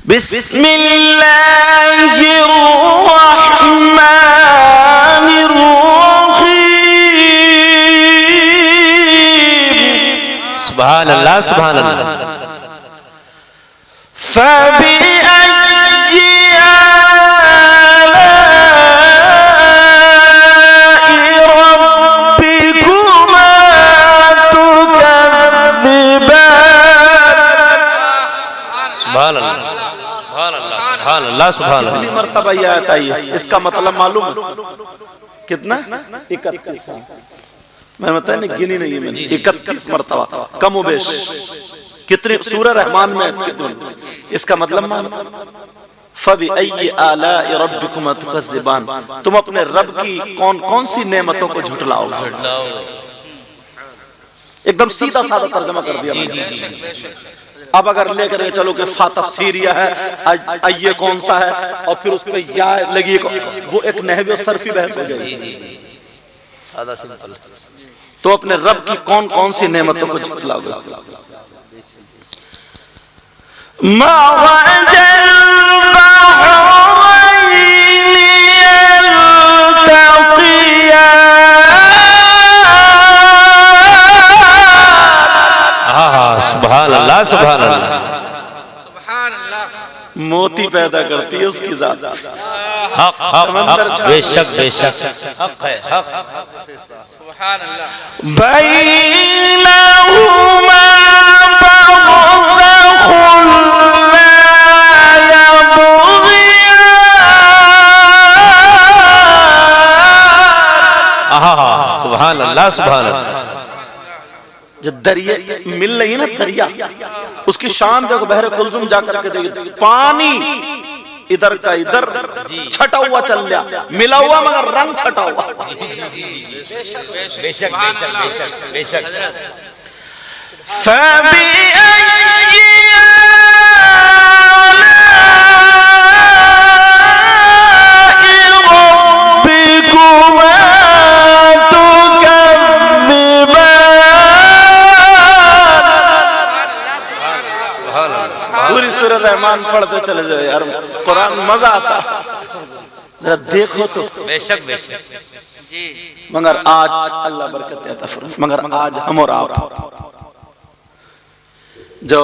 बिस्मिल्लाहिर्रहमानिर्रहीम। सुभान अल्लाह, सुभान अल्लाह। कितनी मर्तबा ये आयत आई है, इसका मतलब मालूम है कितना? 31। मैंने बताया नहीं, गिनी नहीं मैंने, 31 मर्तबा कमोबेश। कितने सूरह रहमान में कितने? इसका मतलब मालूम? फबिअय्यि आलाइ रब्बिकुमा तुकज़्ज़िबान, तुम अपने रब की कौन कौन सी नेमतों को झुठलाओगे। एकदम सीधा साधा तर्जुमा कर दिया मैंने। अब अगर लेकर चलो कि फा तफसीरिया है, अय्ये कौन सा है, और फिर उस पे या लगी, वो एक नहवी और सरफी बहस हो जाएगी। सादा सिंपल। तो अपने रब की कौन कौन सी नेमतों को झुठलाओगे। सुभान अल्लाह, सुभान अल्लाह। मोती पैदा करती है उसकी जात। हक हक हक, बेशक बेशक, हक है हक। सुभान अल्लाह। बैनहुमा बरज़खुन ला यबग़ियान। सुभान अल्लाह, सुभान अल्लाह। जो दरिया मिल रही है ना, दरिया, उसकी शान देखो। बहरे कुलजुम जाकर के देखिए, पानी इधर का इधर छटा हुआ चल गया, मिला हुआ मगर रंग छटा हुआ। बेशक बेशक बेशक बेशक। पूरी सूरह रहमान पढ़ते चले जाओ यार, कुरान मजा आता। जरा देखो तो। बेशक बेशक। मगर आज अल्लाह बरकत देता फरमाए, मगर आज हम और आप, जो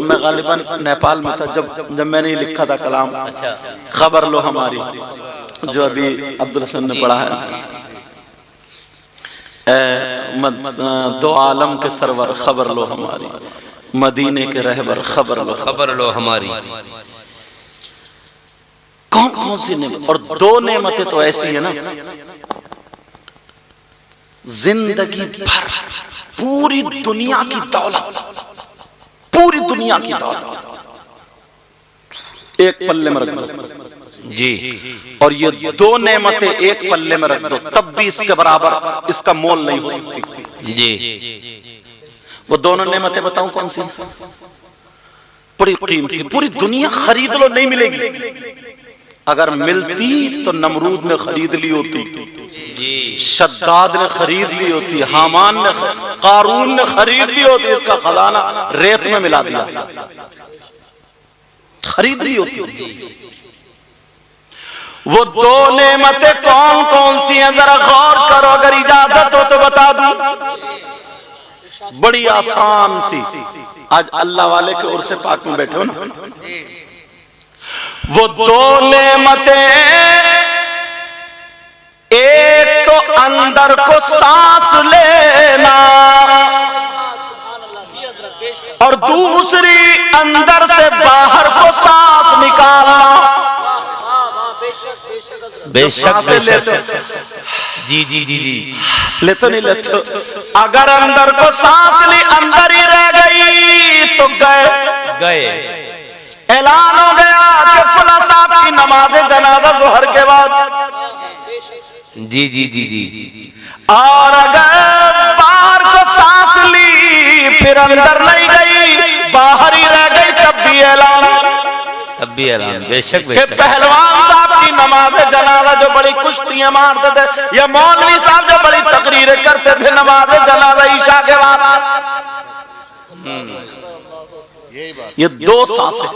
मैं गालिबन नेपाल में था, जब मैंने ये लिखा था कलाम, खबर लो हमारी, जो अभी अब्दुल हसन ने पढ़ा है, दो आलम के सरवर खबर लो हमारी, मदीने के रहबर खबर लो हमारी। कौन कौन सी नेमत, और दो नेमतें तो ऐसी है ना, जिंदगी भर पूरी दुनिया की दौलत, पूरी दुनिया की दौलत एक पल्ले में रख दो जी, और ये दो नेमतें एक पल्ले में रख दो, तब भी इसके बराबर इसका मोल नहीं हो सकती जी। वो दोनों नेमतें बताऊं कौन सी? बड़ी कीमती, पूरी दुनिया खरीद लो नहीं मिलेगी। अगर मिलती तो नमरूद ने खरीद ली होती, शद्दाद ने खरीद ली होती, हामान ने, कारून ने खरीद ली होती, इसका खजाना रेत में मिला दिया, खरीद ली होती। वो दो नेमतें कौन कौन सी हैं, जरा गौर करो, अगर इजाजत हो तो बता दूं। बड़ी आसान सी, आज अल्लाह वाले के उर्स पाक में बैठे हो ना, वो दो नेमतें, एक तो अंदर को सांस लेना, और दूसरी अंदर से बाहर को सांस निकालना। बेशक बेशक। जी जी जी जी। ले तो नहीं लेते, अगर अंदर को सांस ली, अंदर ही रह गई तो गए। ऐलान हो गया कि फला साहब की नमाज जनाजा जोहर के बाद। जी जी जी जी। और अगर बाहर को सांस ली, फिर अंदर नहीं गई, बाहर ही रह गई, तब भी ऐलान। बेशक बेशक। पहलवान साहब की नमाज जनाजा जो बड़ी कुश्तियां मारते थे, या मौलवी साहब जो बड़ी तकरीरें करते थे नमाज जनाजा ईशा के बाद, ये दो सांसें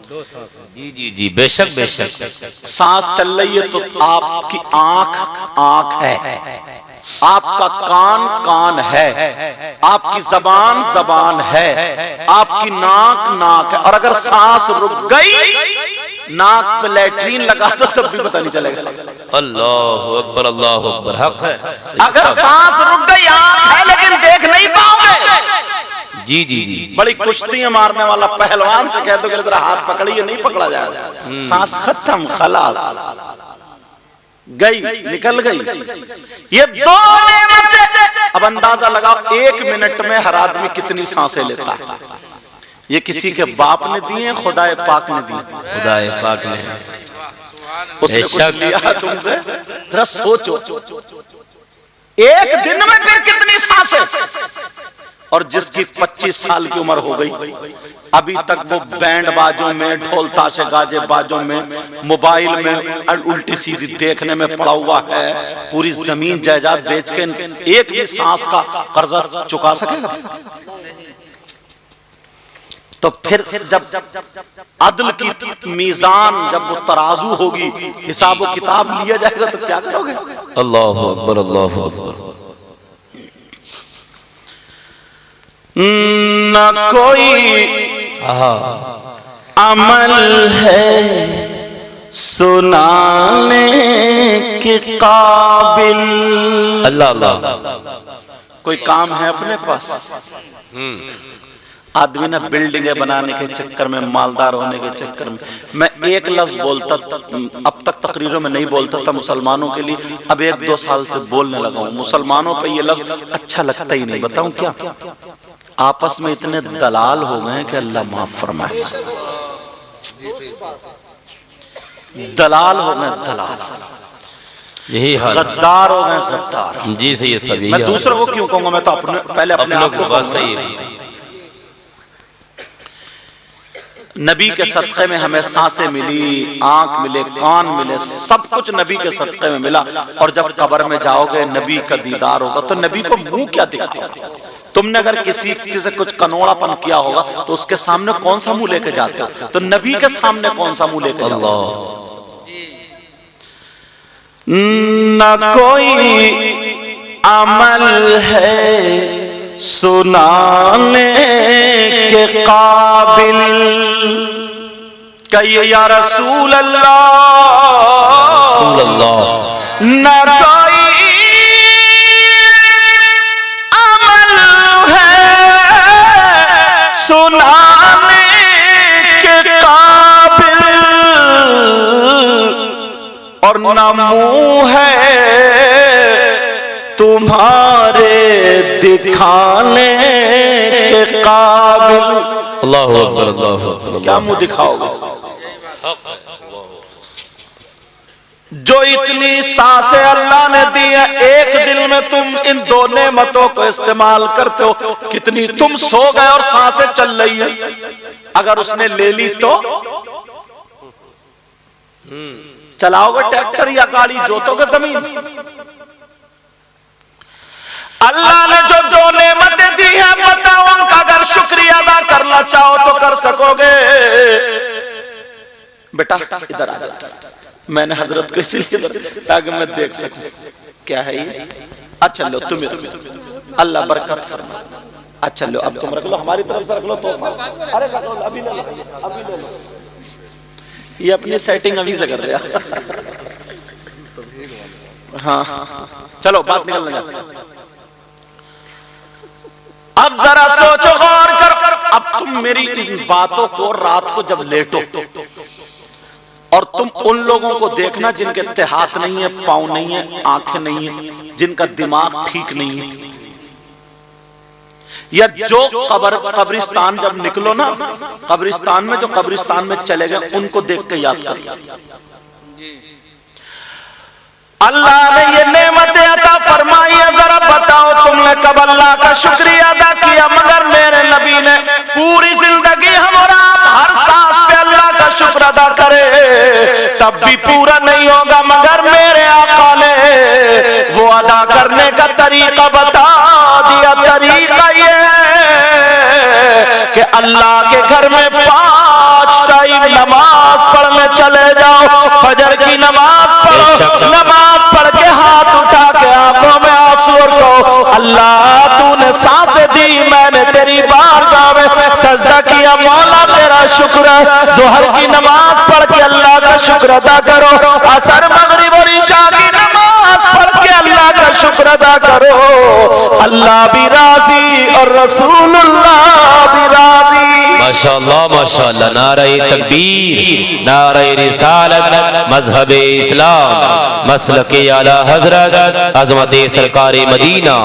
जी जी जी, बेशक बेशक। सांस चल रही है तो आपकी आंख आंख है, आपका कान कान है, आपकी जबान जबान है, आपकी नाक नाक है। और अगर सांस रुक गई, नाक पे लैट्रीन लगा दो तब भी पता नहीं चलेगा। अल्लाह अकबर अल्लाह अकबर, हक है। अगर सांस रुक गई, आंख है लेकिन देख नहीं पाओगे। जी जी जी, बड़ी कुश्तियां मारने वाला पहलवान से कह दो कि तेरा हाथ पकड़िए, नहीं पकड़ा जाएगा। सांस खत्म, खलास, गई, निकल गई। ये दो नेमतें, अब अंदाजा लगाओ 1 मिनट में हर आदमी कितनी सांसें लेता है। ये किसी के बाप ने दिए, खुदाए पाक ने दिए। खुदाए पाक ने उसने कुछ लिया तुमसे? जरा सोचो, एक दिन में फिर कितनी सांसें। और जिसकी 25 साल की उम्र हो गई, अभी तक वो बैंड बाजों में, ढोल ताशे गाजे बाजों में, मोबाइल में उल्टी सीधी देखने में पड़ा हुआ है, पूरी जमीन जायदाद बेच के एक भी सांस का कर्जा चुका सकेगा? तो फिर जब अदल की मीजान, जब वो तराजू होगी, हिसाब व किताब लिया जाएगा, तो क्या करोगे? अल्लाह अकबर अल्लाह अकबर। न कोई अमल है सुनाने के काबिल। अल्लाह अल्लाह। कोई काम है अपने पास? आदमी ना बिल्डिंगें बनाने के चक्कर में, मालदार होने के चक्कर में, मैं एक लफ्ज बोलता, अब तक तकरीरों में नहीं बोलता था मुसलमानों के लिए, अब 1-2 साल से बोलने लगा हूं। मुसलमानों पे ये लफ्ज अच्छा लगता ही नहीं। बताऊं क्या? आपस में इतने दलाल हो गए कि अल्लाह माफ फरमाए। दलाल हो गए, दलाल, यही हाल, गद्दार हो गए, गद्दार। जी सही है सब। मैं दूसरों को क्यों कहूंगा, मैं तो पहले अपने आप को बस सही है। नबी के सदक़े में हमें सांसें मिली, आंख मिले, कान मिले, सब कुछ नबी के सदक़े में मिला। और जब कब्र में जाओगे, नबी का दीदार होगा, तो नबी को मुंह क्या दिखाओगे? तुमने अगर किसी से कुछ कनोड़ापन किया होगा तो उसके सामने कौन सा मुंह लेके जाते हो? तो नबी के सामने कौन सा मुंह लेके जाओगे? न कोई अमल है सुनाने के काबिल। कहिए या रसूल अल्लाह, न कोई अमल है सुनाने के काबिल, और न मुंह है तुम्हारे दिखाने के काबिल। अल्लाह अकबर अल्लाह अकबर। क्या मुंह दिखाओगे? जो इतनी सांसें अल्लाह ने दी है, एक दिन में तुम इन 2 नेमतों को इस्तेमाल करते हो। कितनी तुम सो गए और सांसें चल रही है। अगर उसने ले ली तो चलाओगे ट्रैक्टर या गाड़ी, जोतोगे जमीन। अल्लाह ने जो 2 नेमतें दी है, बताओ उनका अगर शुक्रिया अदा करना चाहो तो कर सकोगे? बेटा इधर आ जा, मैंने हजरत को इसलिए ताकि मैं देख सकूं क्या है ये। अच्छा लो तुम, अल्लाह बरकत फरमा। अच्छा लो, अब तुम रख लो, हमारी तरफ से रख लो तोहफा। अरे रख लो, अभी ले लो, अभी ले लो। ये अपनी सेटिंग अभी से कर रहा। हाँ चलो, बात निकलने जा। अब जरा सोचो, गौर करो। अब तुम मेरी इन बातों को रात को जब लेटो और तुम उन लोगों को देखना जिनके हाथ नहीं है, पांव नहीं है, आंखें नहीं है, जिनका दिमाग ठीक नहीं है, या जो कब्रिस्तान जब निकलो ना, कब्रिस्तान में जो कब्रिस्तान में चले गए, उनको देख के याद करो। अल्लाह ने ये नेमतें अता फरमाई है, जरा बताओ तुमने कब अल्लाह का शुक्रिया अदा किया? मगर मेरे नबी ने पूरी जिंदगी हमारा हर सांस पे अल्लाह का शुक्र अदा करे, तब भी पूरा नहीं होगा। मगर मेरे आका ने वो अदा करने का तरीका बता दिया। तरीका ये है कि अल्लाह के घर में 5 टाइम जाओ, फजर की नमाज पढ़ो, नमाज पढ़ के हाथ उठा के आंखों में आंसू और कहो अल्लाह तूने सांसें दी, मैंने तेरी बारगाह में सजदा किया, मौला तेरा शुक्र है। जोहर की नमाज पढ़ के अल्लाह का शुक्र अदा करो, असर मगरिब और इशा की नमाज पढ़ के अल्लाह का शुक्र अदा करो, अल्लाह भी राजी और रसूलुल्लाह भी राजी। माशाअल्लाह माशाअल्लाह, नारे तकबीर, नारे रिसालत, मजहबे इस्लाम, मसलके आला हजरत, अजमत सरकार मदीना,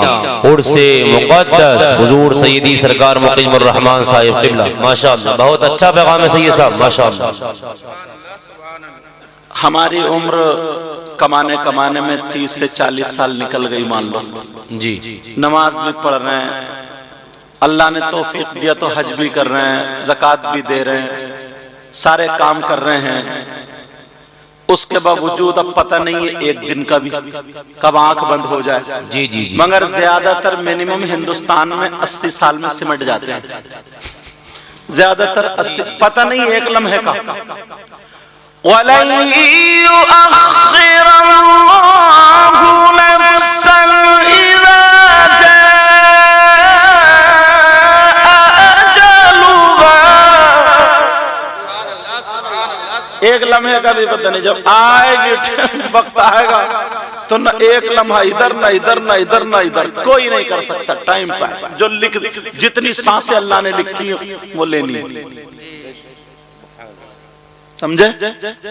उर्से मुक़द्दस हुजूर सैयदी सरकार मुक़िमुर रहमान साहिब क़िबला। माशाअल्लाह, बहुत अच्छा पैगाम है सैयद साहब, माशाअल्लाह। हमारी उम्र कमाने कमाने में 30 से 40 साल निकल गई मान लो जी। नमाज भी पढ़ रहे हैं, अल्लाह ने तौफीक दिया तो हज भी कर रहे हैं, ज़कात भी दे रहे हैं, सारे काम कर रहे हैं, उसके बावजूद अब पता नहीं है एक दिन का भी कब आंख बंद हो जाए। जी जी जी। मगर ज्यादातर मिनिमम हिंदुस्तान में 80 साल में सिमट जाते हैं, ज्यादातर 80, पता नहीं एक लम्हे का। एक लम्हे का भी पता नहीं, जब आएगी वक्त आएगा तो न एक लम्हा इधर न इधर न इधर न इधर, कोई नहीं कर सकता। टाइम पर जो लिख, जितनी सांसें अल्लाह ने लिखी वो लेनी है, समझे?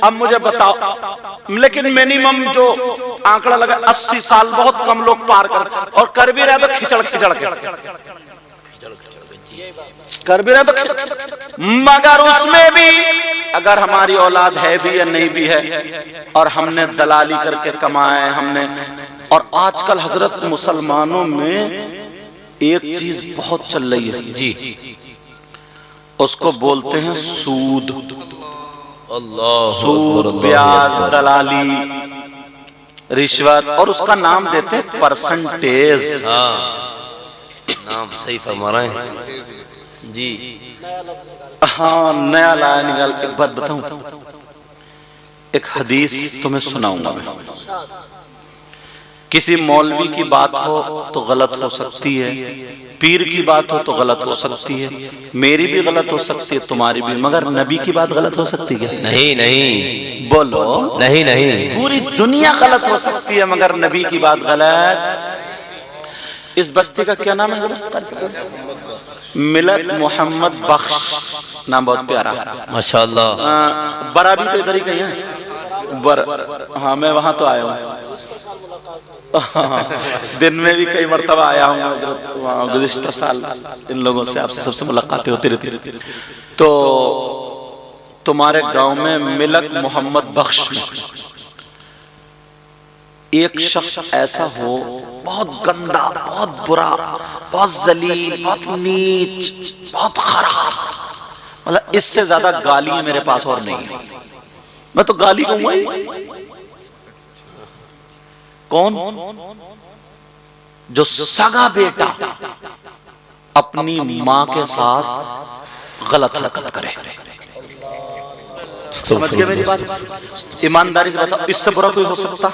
अब मुझे बताओ, लेकिन मिनिमम जो आंकड़ा लगा 80 साल बहुत कम लोग पार और कर भी रहे तो खिचड़ खिचड़ के कर भी रहे तो, मगर उसमें भी अगर हमारी औलाद है भी या नहीं भी है, और हमने दलाली करके कमाए हमने। और आजकल हजरत मुसलमानों में एक चीज बहुत चल रही है जी, उसको बोलते हैं सूद। अल्लाह, सूद, ब्याज, दलाली, रिश्वत, और उसका नाम देते हैं परसेंटेज। नाम सही फरमा रहे हैं जी। हाँ, नया लाया निकाल। एक बात बताऊं, एक हदीस तुम्हें सुनाऊंगा मैं। किसी मौलवी की बात हो तो गलत हो सकती है, पीर की बात हो तो गलत हो सकती है, मेरी भी गलत हो सकती है, तुम्हारी भी, मगर नबी की बात गलत हो सकती है? नहीं नहीं, बोलो नहीं नहीं, पूरी दुनिया गलत हो सकती है मगर नबी की बात गलत। इस बस्ती का क्या नाम है? मिलत मोहम्मद बख्श, नाम बहुत प्यारा, माशाअल्लाह। बरा भी तो इधर ही कहीं है। हाँ, मैं वहां तो आया हूँ, दिन में भी कई मरतबा आया हूँ हजरत, वहाँ गुज़िश्ता साल इन लोगों से आपसे सबसे मुलाकातें होती रहती। तो तुम्हारे गांव में मिलत मोहम्मद बख्श में एक शख्स ऐसा हो, बहुत गंदा, बहुत बुरा, बहुत जलील, बहुत नीच, बहुत खराब, मतलब इससे ज्यादा गाली मेरे पास और नहीं है। मैं तो गाली कहूंगा ही। कौन? जो सगा बेटा अपनी मां के साथ गलत हरकत करे। समझ गए मेरी बात? ईमानदारी से बताओ, इससे बुरा कोई हो सकता?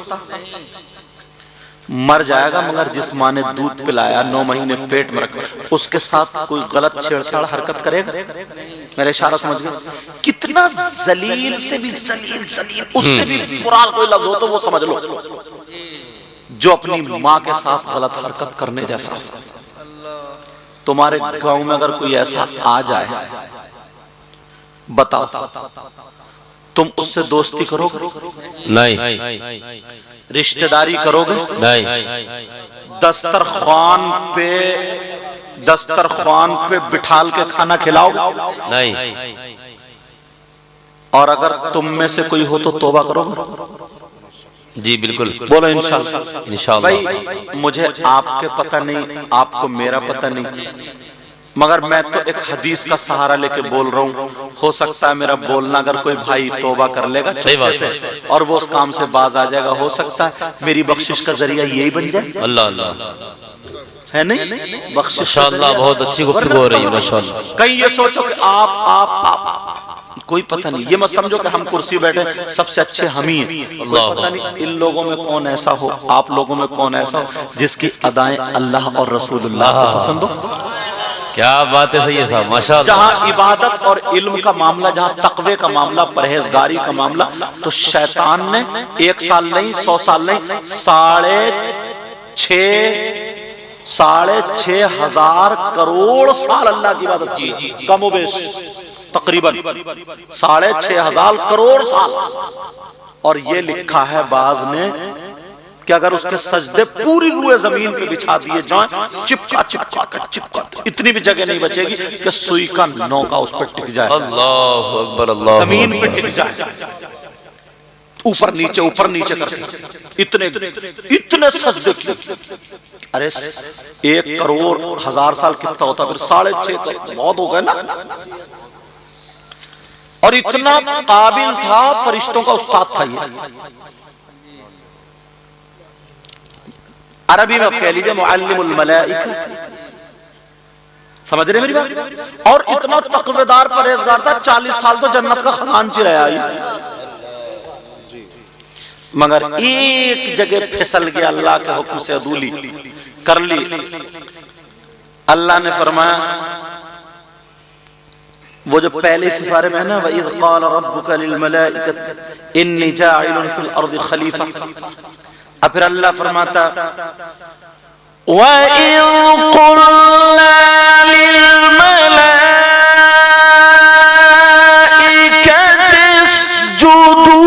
मर जाएगा, मगर जिस माँ ने दूध पिलाया, 9 महीने पेट में रखा, उसके साथ कोई गलत छेड़छाड़ हरकत करेगा? मेरा इशारा समझ गए? कितना जलील से भी जलील, उससे भी बुरा कोई लफ्ज हो तो वो समझ लो, जो अपनी माँ के साथ गलत हरकत करने जैसा। तुम्हारे गांव में अगर कोई ऐसा आ जाए, बताओ तुम उससे दोस्ती करोगे? नहीं। रिश्तेदारी करोगे? नहीं। दस्तरख्वान पे बिठाल के खाना खिलाओगे? नहीं। और अगर तुम में से कोई हो तो तौबा करोगे? जी बिल्कुल, बोलो इंशाल्लाह। इंशाल्लाह। भाई मुझे आपके पता नहीं, आपको मेरा पता नहीं, मगर मैं तो एक हदीस का सहारा लेके बोल रहा हूँ। हो सकता है मेरा बोलना अगर कोई भाई तौबा कर लेगा सही बात से और वो उस काम से बाज आ जाएगा, हो सकता है मेरी बख्शिश का जरिया यही बन जाए। अल्लाह अल्लाह, है नहीं? बख्शिश माशाअल्लाह, बहुत अच्छी गुफ्तगू हो रही है माशाअल्लाह। कहीं ये सोचो कि आप कोई पता नहीं। ये मत समझो कि हम कुर्सी बैठे सबसे अच्छे हम ही हैं। कोई पता नहीं इन लोगों में कौन ऐसा हो, आप लोगों में कौन ऐसा हो जिसकी अदाएं अल्लाह और रसूलुल्लाह को पसंद हो। क्या बात है, सही है साहब, माशाअल्लाह। जहां इबादत और इल्म का मामला, जहां तकवे का मामला, परहेजगारी का मामला, तो शैतान ने 1 साल नहीं 100 साल नहीं 6,500 करोड़ साल अल्लाह की इबादत की, कमोबेश तकरीबन 6,500 करोड़ साल। और ये लिखा है बाज ने कि अगर उसके सजदे पूरी रूए जमीन पे बिछा दिए जाएं, चिपका चिपका कर चिपका, इतनी भी जगह नहीं बचेगी कि सुई का नौका उस पर टिक जाए। अल्लाहु अकबर, अल्लाह जमीन पे टिक जाए, ऊपर नीचे करके इतने सजदे किए। अरे 1 करोड़ 1000 साल कितना होता, फिर 6.5 करोड़ बहुत हो गए ना। और इतना काबिल था, फरिश्तों का उस्ताद था ये। अरबी में आप कह लीजिए मुअल्लिमुल मलाइका, समझ रहे मेरी बात। और इतना तकवेदार परहेजगार था, 40 साल तो जन्नत का खजानची रहा है, मगर एक जगह फिसल गया, अल्लाह के हुक्म से अदूली कर ली। अल्लाह ने फरमाया, वो जो पहले सिफारे में है ना, वइज़ क़ाल रब्बुका लिल मलाइकति इन्नी जाइलुन फिल अर्दि खलीफा। अब फिर अल्लाह फरमाता, वइज़ क़ुलना लिल मलाइकति इसजुदू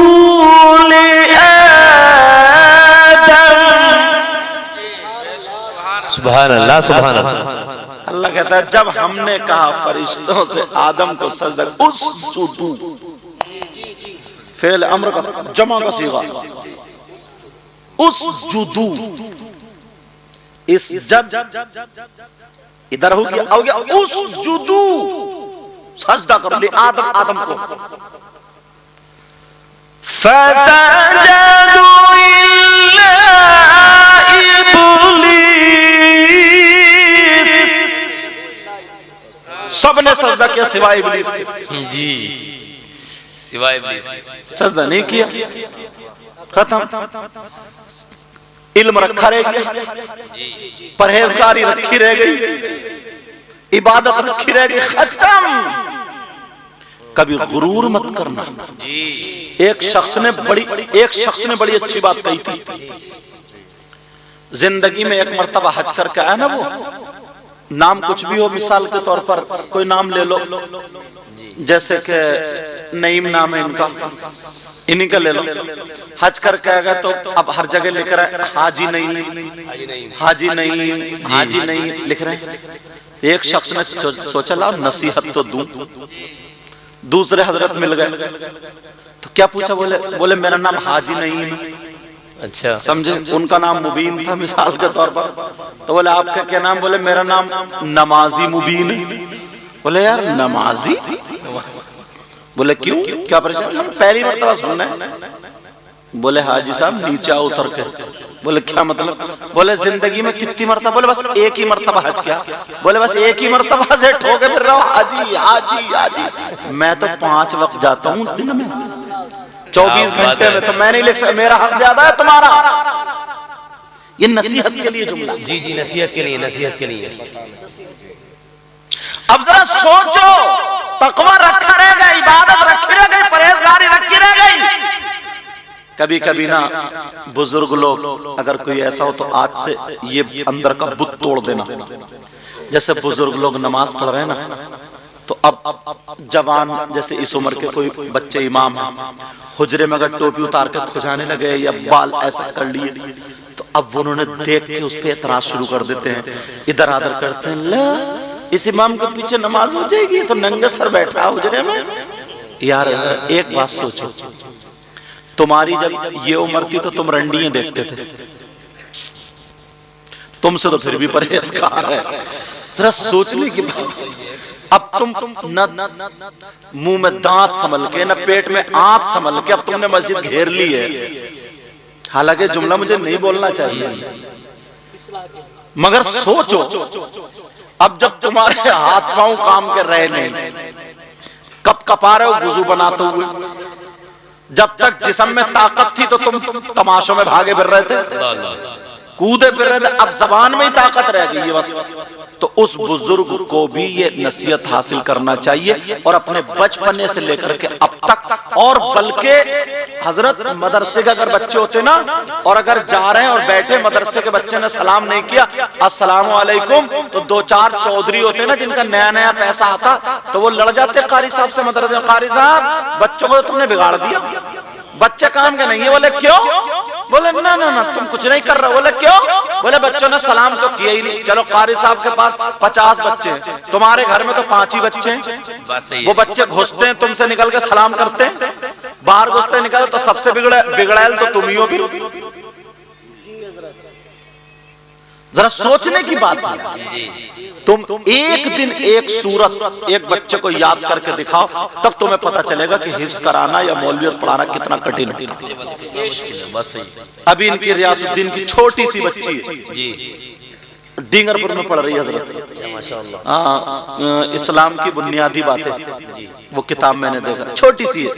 लि आदम। सुभान अल्लाह, सुभान अल्लाह। अल्लाह कहता है जब हमने कहा फरिश्तों से आदम को सजदा, उसजुदू, फेल अम्र का जमा का सीगा, उसजुदू, इस जद इधर हो गया, उसजुदू, सजदा करो ले आदम, आदम को। फसजदू इल्ला इब्लीस, सबने सजदा किया सिवाय इब्लीस के। जी, सिवाय इब्लीस के सजदा नहीं किया, खत्म। इल्म रखा रह गया, परहेजगारी रखी रह गई, इबादत रखी रह गई, खत्म। कभी गुरूर मत करना। एक शख्स ने बड़ी अच्छी बात कही थी। जिंदगी में एक मर्तबा हज करके आया ना, वो नाम कुछ भी हो, मिसाल के तौर पर कोई नाम ले लो, जैसे कि नईम नाम है इनका, इन्हीं का ले लो। हज करके आएगा तो अब हर जगह लिख रहा है हाजी नहीं, हाजी नहीं, हाजी नहीं लिख रहे हैं। एक शख्स ने सोचा ला नसीहत तो दूं, दूसरे हजरत मिल गए तो क्या पूछा, बोले मेरा नाम हाजी नहीं है। अच्छा, समझे, उनका नाम मुबीन था मिसाल के तौर पर, तो बोले आपका क्या नाम, बोले मेरा नाम नमाजी मुबीन है। बोले यार नमाजी, बोले क्यों, क्या परेशान, हम पहली मर्तबा सुन रहे हैं। बोले हाजी साहब नीचे उतर के। बोले क्या मतलब, बोले जिंदगी में कितनी मर्तबा, बोले बस एक ही मर्तबा हज किया। बोले बस एक ही मर्तबा से ठोके फिर रहा हूं हाजी हाजी हाजी। मैं तो 5 वक्त जाता हूँ दिन में, 24 घंटे में, तो मैं नहीं लिख सकता, मेरा हक ज्यादा है तुम्हारा। ये नसीहत के लिए जुमला। जी जी, नसीहत के लिए, नसीहत के लिए। अब जरा सोचो, तकवा रखा रह गया, इबादत रखी रह गई, परहेजगारी रखी रह गई। कभी कभी ना बुजुर्ग लोग, अगर कोई ऐसा हो तो आज से ये अंदर का बुत तोड़ देना। जैसे बुजुर्ग लोग नमाज पढ़ रहे हैं ना, तो अब जवान जैसे इस उम्र के कोई बच्चे इमाम हैं, हुजरे में अगर टोपी उतार के खुजाने लगे या बाल ऐसा कर लिए, तो अब उन्होंने देख के उस पर एतराज शुरू कर देते हैं, इधर आदर करते हैं, ले इस इमाम के पीछे नमाज हो जाएगी, तो नंगे सर बैठा हुजरे में। यार एक बात सोचो, तुम्हारी जब ये उम्र थी तो तुम रंडियां देखते थे, तुमसे तो फिर भी परहेजगार है। जरा सोचने की बात, अब तुम न मुंह में दांत संभल के, न पेट में आंत संभल के, अब तुमने मस्जिद घेर ली है। हालांकि जुमला मुझे नहीं बोलना चाहिए, मगर सोचो, अब जब तुम्हारे हाथ पांव काम कर रहे नहीं, कब कपा रहे हो? वुजू बनाते हुए। जब तक जिस्म में ताकत थी तो तुम तमाशों में भागे फिर रहे थे, कूदे फिर रहे थे। अब जबान में ही ताकत रह गई है बस। तो उस बुजुर्ग को भी ये नसीहत हासिल करना चाहिए और अपने बचपने से लेकर के अब तक। और बल्कि हजरत मदरसे के अगर बच्चे होते ना, और अगर जा रहे हैं और बैठे मदरसे के बच्चे ने सलाम नहीं किया अस्सलाम वालेकुम, तो 2-4 चौधरी होते ना जिनका नया नया पैसा आता, तो वो लड़ जाते कारी साहब से मदरसे में, कारी साहब बच्चों को तो तुमने बिगाड़ दिया, बच्चे काम के नहीं है। बोले क्यों? बोले ना ना ना तुम कुछ नहीं कर रहे। बोले क्यों? बोले बच्चों ने सलाम तो किया ही नहीं। चलो कारी साहब के पास 50 बच्चे हैं, तुम्हारे घर में तो 5 ही बच्चे हैं। वो बच्चे घुसते हैं तुमसे निकल के सलाम करते हैं, बाहर घुसते निकल तो सबसे बिगड़ैल तो तुम ही हो। फिर जरा सोचने की बात है। तुम एक दिन एक सूरत एक बच्चे को याद करके दिखाओ, तब तुम्हें पता चलेगा कि हिफ्ज कराना या मौलवियत पढ़ाना कितना कठिन होता है। अभी इनकी रियासुद्दीन की छोटी सी बच्ची है, डींगरपुर में पढ़ रही है हजरत। हाँ, इस्लाम की बुनियादी बातें, वो किताब मैंने देखा, छोटी सी है।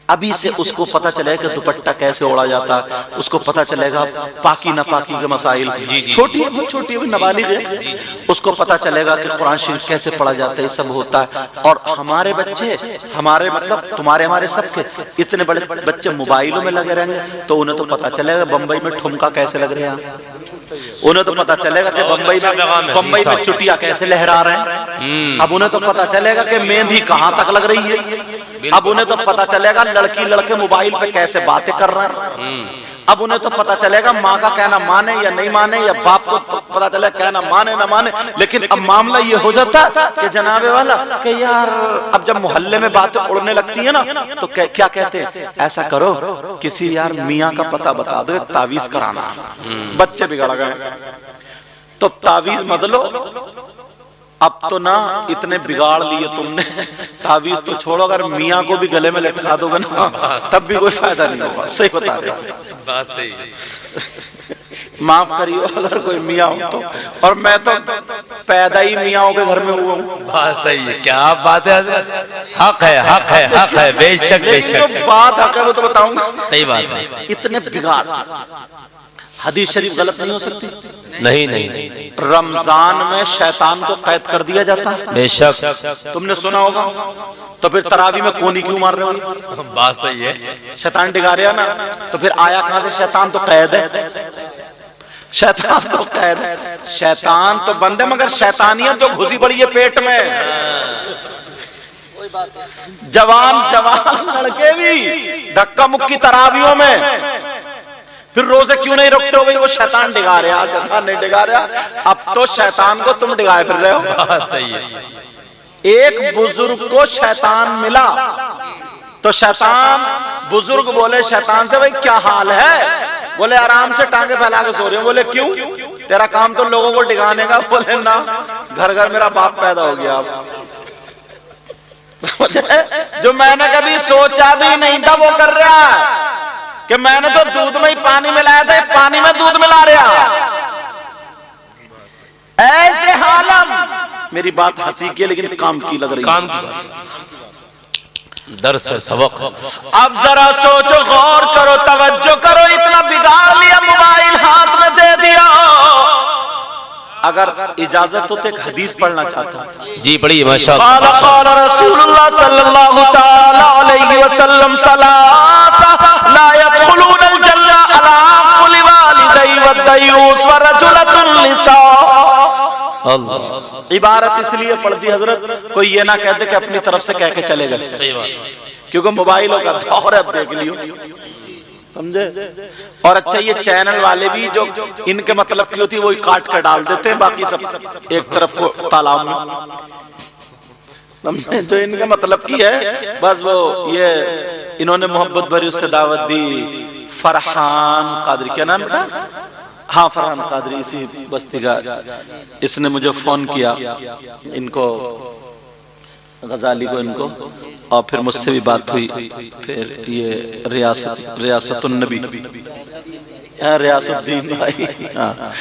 अभी से उसको पता चलेगा कि दुपट्टा कैसे ओढ़ा जाता है, उसको पता चलेगा पाकी ना पाकी के मसाइल। छोटी है, बहुत छोटी है, नाबालिग है। उसको पता चलेगा कि कुरान शरीफ कैसे पढ़ा जाता है, सब होता है। और हमारे बच्चे, हमारे मतलब तुम्हारे हमारे सबके इतने बड़े बच्चे मोबाइलों में लगे रहेंगे, तो उन्हें तो पता चलेगा बम्बई में ठुमका कैसे लग रहे हैं, उन्हें तो पता चलेगा कि बम्बई में चुटिया कैसे लहरा रहे हैं। अब उन्हें तो पता चलेगा कि मेहंदी कहाँ तक लग रही है। अब उन्हें तो पता चलेगा लड़की लड़के मोबाइल पे कैसे बातें कर रहे हैं। अब उन्हें तो पता चलेगा माँ का कहना माने या नहीं माने, या बाप को पता चलेगा कहना माने ना माने। लेकिन अब मामला ये हो जाता कि जनाबे वाला कि यार अब जब मोहल्ले में बातें उड़ने लगती है ना, तो क्या कहते हैं, ऐसा करो किसी यार मियाँ का पता बता दो, एक तावीज कराना। बच्चे बिगड़ गए, तो तावीज बदलो। अब तो ना इतने बिगाड़ लिए तुमने, तावीज तो छोड़ो, अगर मियाँ को भी गले में लटका दोगे ना तब भी कोई फायदा नहीं होगा। सही बता रहे हो, बात सही। माफ करियो अगर कोई मियाँ हो तो, और मैं तो पैदा ही मियाँ के घर में हुआ हूँ। बात सही है, क्या बात है, हक है, हक है, हक है, बेशक बेशक। जो बात हक है वो तो बताऊंगा। सही बात है। इतने बिगाड़, हदीस शरीफ गलत नहीं हो सकती? नहीं नहीं। रमजान में शैतान को कैद कर दिया जाता है, बेशक तुमने सुना होगा। तो फिर तरावी में कोनी क्यों मार रहे हो? बात सही है, शैतान डिगा रहा ना, तो फिर आया कहां से शैतान तो कैद है। शैतान तो कैद है, शैतान तो बंद है, मगर शैतानियत जो घुसी पड़ी है पेट में। जवान जवान लड़के भी धक्का मुक्की तरावियों में, फिर रोजे क्यों नहीं रोकते हो भाई? वो शैतान डिगा रहा, शैतान नहीं डिगा रहा। अब तो शैतान को तुम डिगाए फिर रहे हो। सही है। एक बुजुर्ग को शैतान मिला, तो शैतान बुजुर्ग बोले शैतान से, भाई क्या हाल है? बोले आराम से टांगे फैला के सो रहे हो। बोले क्यों? तेरा काम तो लोगों को डिगाने का। बोले ना, घर घर मेरा बाप पैदा हो गया। जो मैंने कभी सोचा भी नहीं था वो कर रहा है, कि मैंने तो दूध में ही पानी मिलाया था, पानी में दूध मिला रहा। ऐसे हालम। मेरी बात हंसी की लेकिन काम की लग रही है। काम की बात, दर्स सबक। अब जरा सोचो, गौर करो, तवज्जो करो। इतना बिगाड़ लिया, मोबाइल हाथ में दे दिया। अगर इजाजत हो तो एक हदीस पढ़ना चाहता हूँ। जी पढ़िए। माशाअल्लाह। क़ाल रसूलुल्लाह सल्लल्लाहु तआला अलैहि वसल्लम सलासा ला यदखुलूनल जन्नह अला कुल्ली वालिदै वद्दयूस व रजुलतुन लिसा। अल्लाह। इबारत इसलिए पढ़ दी हजरत, कोई ये ना कह दे कि अपनी तरफ से कह के चले गए। सही बात, क्योंकि मोबाइलों का दौर है, अब देख लियो, समझे। और अच्छा ये चैनल वाले भी जो इनके मतलब की होती है वही काट कर डाल देते हैं, बाकी सब एक तरफ को तालाब में, समझे। जो इनका मतलब की है बस वो ये इन्होंने मोहब्बत भरी उससे दावत दी। फरहान कादरी, क्या नाम बेटा? हाँ फरहान कादरी, इसी बस्ती का। इसने मुझे फोन किया, इनको गजाली को, इनको, और फिर मुझसे भी बात हुई। फिर ये रियासतुन्नबी, रियासुद्दीन भाई, हाँ,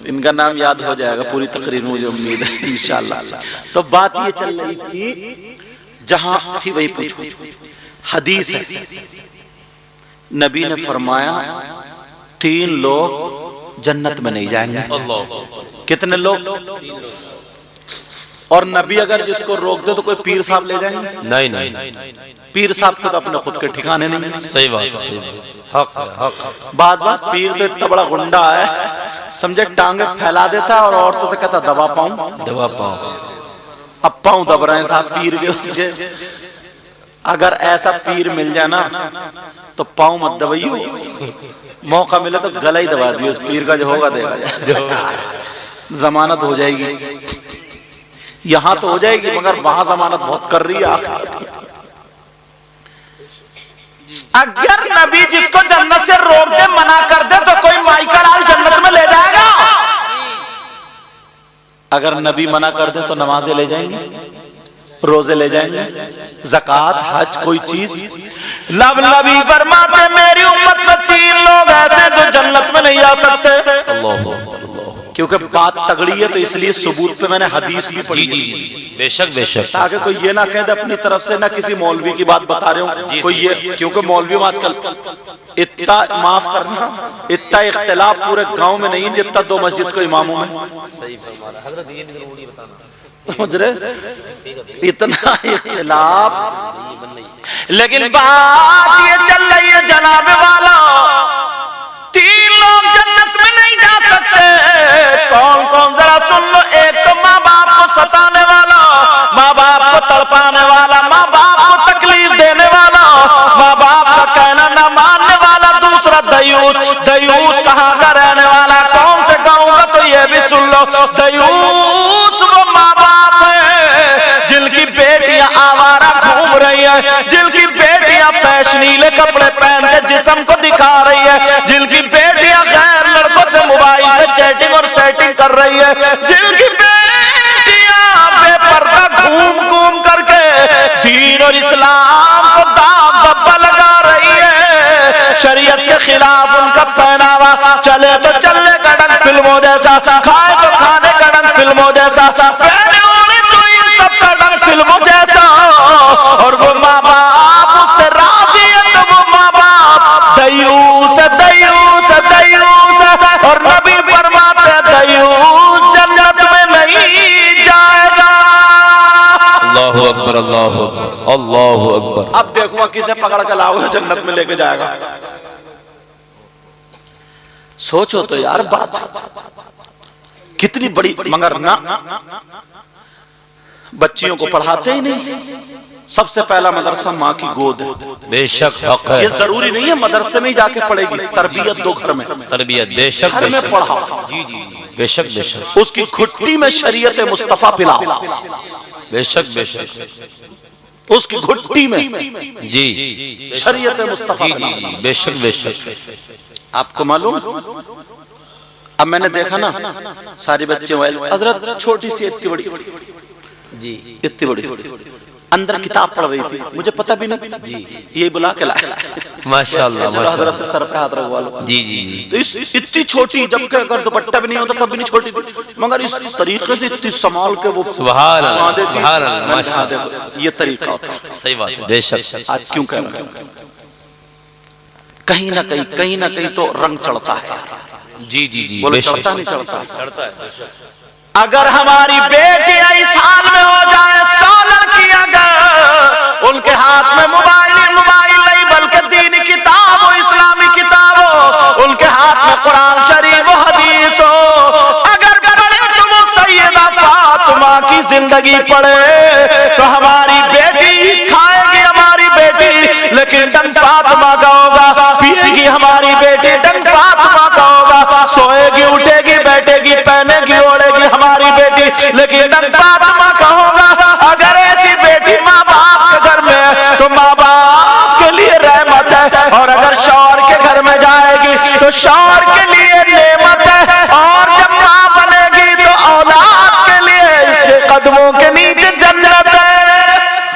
इनका नाम याद हो जाएगा पूरी तकरीर, मुझे उम्मीद है इंशाअल्लाह। तो बात ये चल रही थी जहां थी वही पूछो। हदीस है, नबी ने फरमाया 3 लोग जन्नत में नहीं जाएंगे। कितने लोग? और नबी अगर जिसको रोक दे तो कोई पीर साहब ले जाएंगे? नहीं। पीर साहब के तो अपने खुद के ठिकाने नहीं। सही बात है, सही बात। हक। बात पीर तो इतना बड़ा गुंडा है, समझे, टांगे फैला देता है और औरतों से कहता दबा पाऊं। अब पाऊं दब रहे हैं साहब पीर के उसके। अगर ऐसा पीर मिल जाए ना तो पाऊं मत दबाइयो, मौका मिले तो गला ही दबा दियो उस पीर का, जो होगा देगा। जमानत हो जाएगी, यहां तो हो जाएगी मगर वहां जमानत बहुत कर रही है आखिरत। अगर नबी जिसको जन्नत से रोक दे, मना कर दे, तो कोई माइका लाल जन्नत में ले जाएगा? अगर नबी मना कर दे तो नमाजें ले जाएंगे, रोजे ले जाएंगे, ज़कात, हज, कोई चीज? नबी फरमाते मेरी उम्मत में 3 लोग ऐसे जो जन्नत में नहीं जा सकते। अल्लाह, क्योंकि बात तगड़ी है तो इसलिए सबूत पे मैंने हदीस भी पढ़ी। जी, बेशक। ताकि कोई ये ना कहे अपनी तरफ से, ना किसी मौलवी की बात बता रहे हूँ कोई ये, क्योंकि मौलवियों में आजकल इतना, माफ करना, इतना इख्तिलाफ पूरे गांव में नहीं जितना 2 मस्जिद को इमामों में। समझ रहे? इतना इख्तिलाफ, लेकिन बात ये चल रही है जनाब वाला, 3 लोग जन्नत में नहीं जा सकते। कौन कौन? जरा सुन लो। एक तो माँ बाप को सताने वाला, माँ बाप को तड़पाने वाला, माँ बाप को तकलीफ देने वाला, माँ बाप का कहना न मानने वाला। दूसरा दयूस कहाँ का रहने वाला? कौन से गाँव का? तो ये भी सुन लो, दयूस वो माँ बाप है जिनकी बेटियां आवारा घूम रही है, जिनकी बेटियां फैशनीले कपड़े पहन के जिस्म को दिखा रही है, जिनकी बेटियां गैर लड़कों से मोबाइल पे चैटिंग और सेटिंग कर रही है, जिनकी बेटियां बेपर्दा घूम करके दीन और इस्लाम को दाग धब्बा लगा रही है, शरीयत के खिलाफ उनका पहनावा, चले तो चलने का ढंग फिल्मों जैसा, खाए तो खाने का ढंग फिल्मों जैसा, पहने ओढ़े तो इन सब का ढंग फिल्मों जैसा। और वो माँ बाप उससे राजी है तो वो माँ बाप दयूस। और नबी फरमाते दयूस जन्नत में नहीं जाएगा। अल्लाहु अकबर, अल्लाहु अकबर, अल्लाहु अकबर। अब देखो किसे पकड़ के लाओगे जन्नत में लेके जाएगा। सोचो तो यार, बात कितनी बड़ी। मगर ना, बच्चियों को पढ़ाते ही नहीं। सबसे पहला मदरसा माँ की गोद है। बेशक हक है। ये जरूरी नहीं है मदरसे में ही जाके पढ़ेगी, तरबियत दो घर में, तरबियत बेशक घर में पढ़ाओ। जी, बेशक। उसकी घुट्टी में शरीयत मुस्तफा पिलाओ। बेशक। उसकी घुट्टी में जी शरीयत मुस्तफा। जी, बेशक। आपको मालूम, अब मैंने देखा ना सारे बच्चे हजरत छोटी सी इतनी बड़ी अंदर किताब पढ़ रही थी, मुझे पता भी नहीं जी, ये बुला के लाया माशाअल्लाह, हजरत से सर पे हाथ रखवा लो। जी। तो इतनी छोटी, जबकि अगर दुपट्टा भी नहीं होता तब भी नहीं छोटी थी, मगर इस तरीके से इतनी संभाल के वो सुभान अल्लाह, माशाअल्लाह, ये तरीका होता है। सही बात है, बेशक। आज क्यों कह रहे हैं, कहीं ना कहीं तो रंग चढ़ता है यार। जी, बोले चढ़ता नहीं चढ़ता? चढ़ता है। अगर हमारी बेटियां इस हाल में हो जाए, 100 लड़की अगर उनके हाथ में मोबाइल नहीं बल्कि दीनी किताब हो, इस्लामी किताब हो, उनके हाथ में कुरान शरीफ हो, हदीस हो, अगर पढ़े तो वो सैयदा फातिमा की जिंदगी पढ़े तो हमारी बेटी खाएगी, हमारी बेटी लेकिन डंग फातिमा का होगा, पिएगी हमारी बेटी डंग फातिमा का होगा, सोएगी उठेगी बैठेगी पहनेगी ओढ़ेगी हमारी बेटी लेकिन डंग फातिमा का होगा। अगर ऐसी बेटी माँ बाप के घर में है तो माँ बाप के लिए रहमत है, और अगर शौहर के घर में जाएगी तो शौहर के लिए नेमत है, और जब माँ बनेगी तो औलाद के लिए इसके कदमों के नीचे जन्नत है।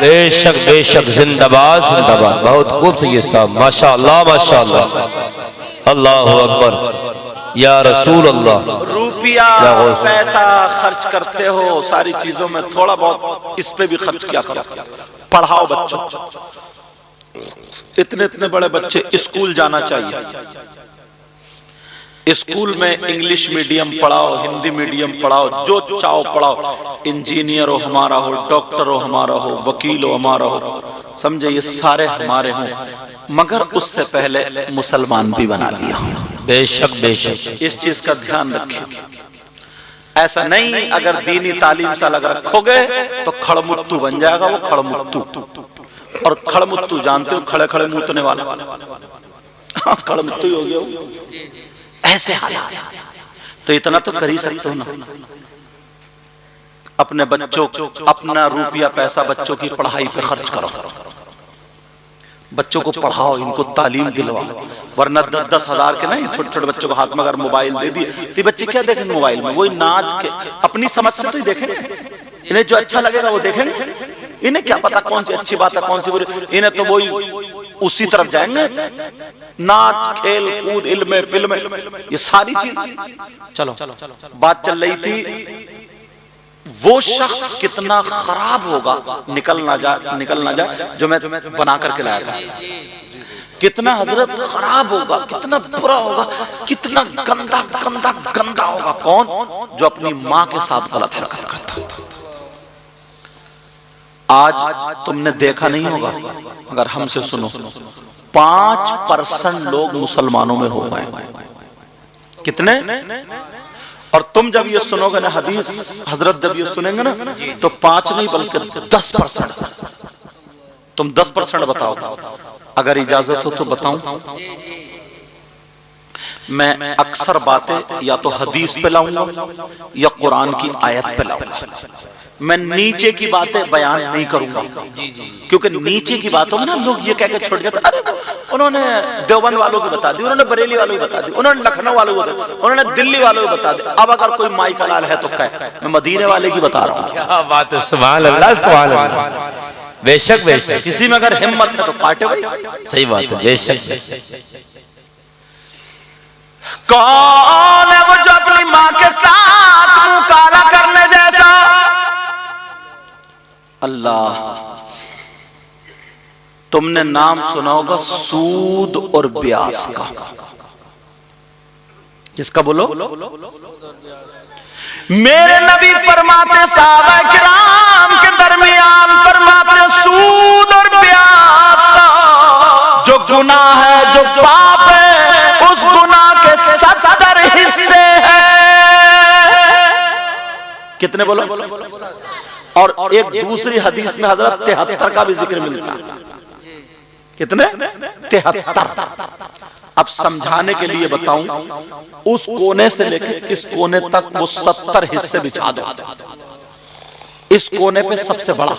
बेशक। जिंदाबाद। बहुत खूब से ये साहब, माशाअल्लाह। अल्लाहु अकबर, या रसूल अल्लाह। रुपया पैसा खर्च करते हो सारी चीजों में, थोड़ा बहुत इस पे भी खर्च किया करो। पढ़ाओ बच्चों को। इतने इतने बड़े बच्चे स्कूल जाना चाहिए, स्कूल में इंग्लिश मीडियम पढ़ाओ, हिंदी मीडियम पढ़ाओ, जो चाहो पढ़ाओ। इंजीनियर हो हमारा हो, डॉक्टर हो हमारा हो, वकील हो हमारा हो, समझे, ये सारे हमारे हों, मगर उससे पहले मुसलमान भी बना लिया। बेशक बेशक, इस चीज का ध्यान रखिए। ऐसा नहीं अगर दीनी तालीम से अलग रखोगे तो खड़मुत्तू बन जाएगा वो, खड़मुत्तू। और खड़मुत्तू जानते हो, खड़े खड़े मूतने वाला, हाँ खड़मुत्तू ही हो गया वो। ऐसे हालात, तो इतना तो कर ही सकते हो ना, अपने बच्चों, अपना रुपया पैसा बच्चों की पढ़ाई पे खर्च करो, बच्चों को पढ़ाओ, इनको तालीम दिलवाओ। वरना 10-10 हजार के नहीं, छोटे छोटे बच्चों को हाथ में अगर मोबाइल दे दिए तो बच्चे क्या देखेंगे मोबाइल में? वही नाच के अपनी समझ से तो ही देखेंगे, इन्हें जो अच्छा लगेगा वो देखेंगे। इन्हें क्या पता कौन सी अच्छी बात है कौन सी बुरी, इन्हें तो वही उसी तरफ जाएंगे, नाच खेल कूद इल्म फिल्म ये सारी चीज। चलो बात चल रही थी, वो शख्स कितना खराब होगा, निकल ना जाए जो मैं बना करके लाया था, कितना हजरत खराब होगा, कितना बुरा होगा, कितना गंदा गंदा गंदा होगा। कौन? जो अपनी माँ के साथ गलत हरकत करता है। आज तुमने देखा नहीं होगा, अगर हमसे सुनो, 5% लोग मुसलमानों में हो गए। कितने? और तुम जब ये सुनोगे ना हदीस, हजरत जब ये सुनेंगे ना, तो 5 नहीं बल्कि 10%। तुम 10% बताओ, अगर इजाजत हो तो बताऊं। मैं अक्सर बातें या तो हदीस पे लाऊंगा या कुरान की आयत पे लाऊंगा। मैं नीचे की बातें बयान नहीं करूंगा, क्योंकि नीचे की बातों में ना लोग ये कह के छोड़ जाते, अरे उन्होंने देवबंद वालों की बता दी, उन्होंने बरेली वालों की बता दी, उन्होंने लखनऊ वालों की बता दी, उन्होंने दिल्ली वालों की बता दी। अब अगर कोई माई का लाल है तो कहे मैं मदीने वाले की बता रहा हूँ। क्या बात है, सुभान अल्लाह सुभान अल्लाह। बेशक बेशक, किसी में अगर हिम्मत है तो काटे भाई। सही बात है, बेशक। कौन है वो जो अपनी माँ के साथ मुंह काला करने जैसा? अल्लाह। तुमने नाम सुना होगा सूद और ब्याज का, किसका बोलो? मेरे नबी फरमाते साहबा किराम के दरमियान फरमाते सूद और ब्याज का जो गुनाह है, जो पाप है, उस गुनाह के 70 हिस्से हैं। कितने बोलो? और एक दूसरी हदीस में हजरत 73 का भी जिक्र मिलता है। कितने? 73। अब समझाने के लिए बताऊं, उस कोने से लेकर इस कोने तक वो 70 हिस्से बिछा दो। इस कोने पे सबसे बड़ा,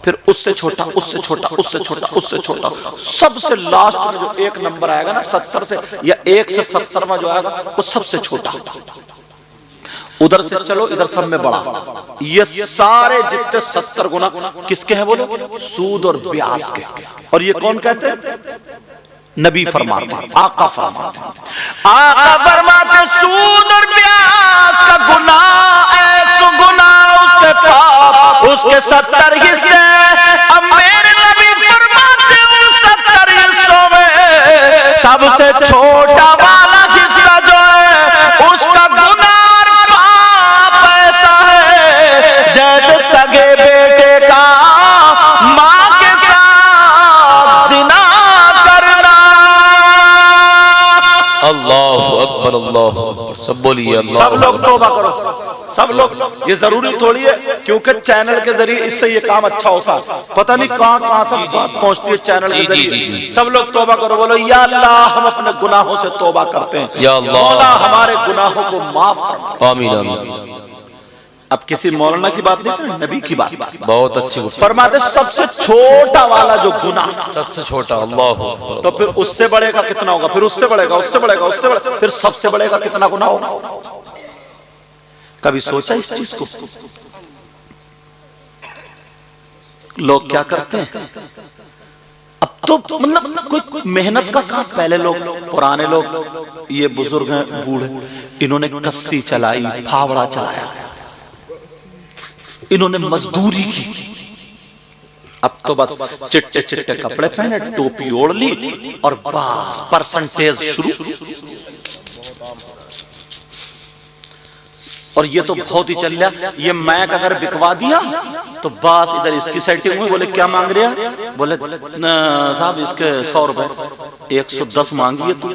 फिर उससे छोटा, उससे छोटा, उससे छोटा, उससे छोटा, सबसे लास्ट में जो 1 नंबर आएगा ना 70 से या 1 से 70 में जो आएगा वो सबसे छोटा। उधर से चलो, इधर सब में बड़ा। ये सारे जितने 70 गुना किसके हैं बोलो? सूद और ब्याज के। और ये कौन कहते हैं? नबी फरमाते, आका फरमाते, आका फरमाते सूद और ब्याज का गुनाह ऐसा गुनाह, उसके पाप, उसके 70 हिस्से। अब मेरे नबी फरमाते उन 70 हिस्सों में सबसे छोटा वाला हिस्सा जो है उसका गुनाह जैसे सगे बेटे का मां के साथ जिना करना। अल्लाहु अकबर, अल्लाहु अकबर। सब बोलिए अल्लाह। सब लोग तौबा करो, सब लोग। ये जरूरी थोड़ी है क्योंकि चैनल के जरिए इससे ये काम अच्छा होता है। पता नहीं कहां कहां तक बात पहुंचती है चैनल के जरिए। सब लोग तौबा करो, बोलो या अल्लाह हम अपने गुनाहों से तौबा करते हैं, या अल्लाह हमारे गुनाहों को माफ फरमा। आमीन आमीन। अब किसी मौलाना की बात नहीं थी, नबी की बात। बहुत अच्छी गुफ्तगू। फरमाते सबसे छोटा वाला जो गुनाह, सबसे छोटा, अल्लाह। तो फिर उससे बड़े का कितना होगा? फिर उससे बढ़ेगा, उससे बढ़ेगा, उससे बढ़ेगा, फिर सबसे बड़े का कितना गुनाह होगा? कभी सोचा इस चीज को? लोग क्या करते हैं अब तो मतलब कोई मेहनत का काम। पहले लोग, पुराने लोग, ये बुजुर्ग हैं बूढ़े, इन्होंने कस्सी चलाई, फावड़ा चलाया, इन्होंने मजदूरी की, अब तो बस चिट्टे चिट्टे कपड़े पहने, टोपी ओढ़ ली और बस परसेंटेज शुरू। और ये तो बहुत ही चल गया। ये मैक अगर बिकवा दिया तो बस इधर इसकी सेटिंग हुई। बोले क्या मांग रहा? बोले साहब इसके 100 रुपए। 110 मांगी है तू,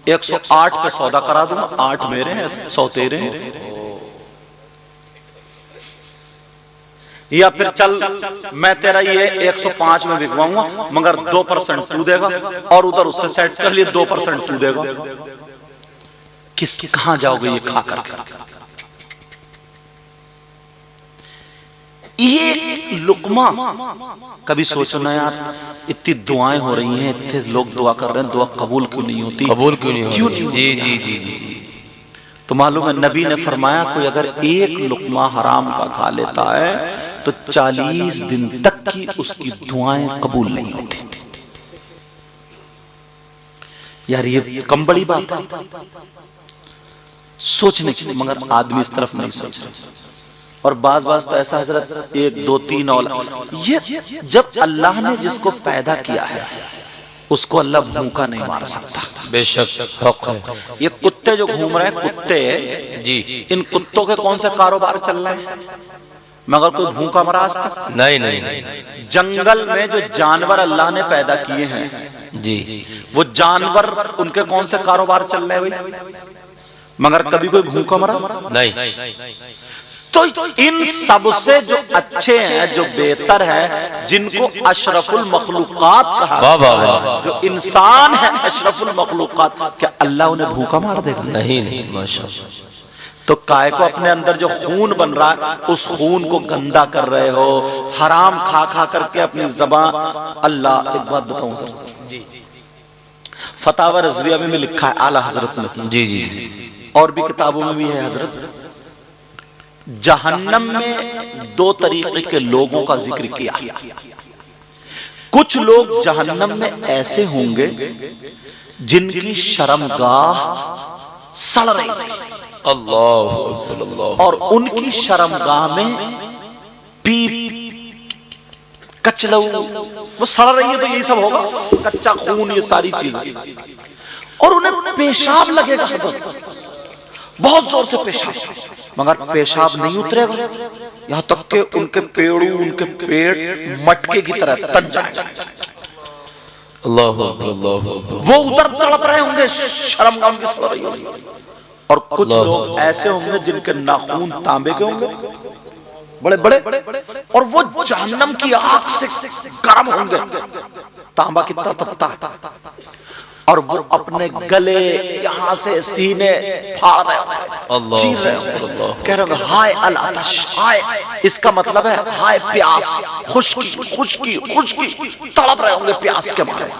108 पे सौदा करा दूंगा, 8 मेरे हैं, 100 तेरे हैं। या फिर चल मैं तेरा ये 105 में बिकवाऊंगा मगर 2% तू देगा, और उधर उससे सेट कर लिए 2% तू देगा। कहां जाओगे ये खा कर? ये लुकमा कभी सोचो ना यार, इतनी दुआएं हो रही हैं, इतने लोग दुआ कर रहे हैं, दुआ कबूल क्यों नहीं होती? कबूल क्यों नहीं क्यों होती? नहीं? जी जी जी जी जी। तो मालूम है नबी ने फरमाया कोई अगर एक लुकमा हराम का खा लेता है तो 40 दिन तक की उसकी दुआएं कबूल नहीं होती। यार ये कम बड़ी बात है सोचने की, मगर आदमी इस तरफ नहीं सोच रहा। और बाज तो ऐसा हजरत 1 2 3 औलाद, ये जब अल्लाह ने जिसको पैदा किया है उसको अल्लाह भूखा नहीं मार सकता। बेशक हक है। ये कुत्ते जो घूम रहे हैं कुत्ते जी, इन कुत्तों के कौन से कारोबार चल रहे हैं? मगर कोई भूखा मरा आज तक नहीं नहीं। जंगल में जो जानवर अल्लाह ने पैदा किए हैं जी, वो जानवर उनके कौन से कारोबार चल रहे हैं भाई? मगर कभी कोई भूखा मरा नहीं। तो इन सबसे जो अच्छे हैं, जो बेहतर है, जिनको अशरफुल मखलूकात कहा, वाह वाह वाह, जो इंसान है अशरफुल मखलूकात, क्या अल्लाह उन्हें भूखा मार देगा? नहीं नहीं माशाअल्लाह। तो काय को अपने अंदर जो खून बन रहा है उस खून को गंदा कर रहे हो, हराम खा खा करके अपनी ज़बान। अल्लाह एक बात बताऊं सर, फतावा रज़विया में भी लिखा है आला हजरत ने, जी जी, और भी किताबों में भी है हजरत, जहन्नम में 2 तरीके के लोगों का जिक्र किया। कुछ लोग जहन्नम में ऐसे होंगे जिनकी शर्मगाह सड़ रही है, अल्लाह, और उनकी शर्मगाह में पीप कचलऊ वो सड़ रही है, तो यही सब होगा, कच्चा खून, ये सारी चीजें। और उन्हें पेशाब लगेगा हजरत, बहुत जोर से पेशाब, मगर पेशाब नहीं उतरेगा, यहां तक के उनके पेड़ू, उनके पेट मटके की तरह तन जाएगा। अल्लाह अल्लाह, वो उधर तड़प रहे होंगे, शर्मगाह उनकी सड़ रही होगी। और कुछ लोग ऐसे होंगे जिनके नाखून तांबे के होंगे, बड़े बड़े, और वो जहन्नम की आग से गर्म होंगे। तांबा कितना तपता है, और वो अपने गले यहां से सीने फाड़ रहे होंगे, चीर रहे होंगे, कह रहे होंगे हाय अल आतश, हाय, इसका मतलब है हाय प्यास, खुश्की खुश्की खुश्की, तड़प रहे होंगे प्यास के मारे,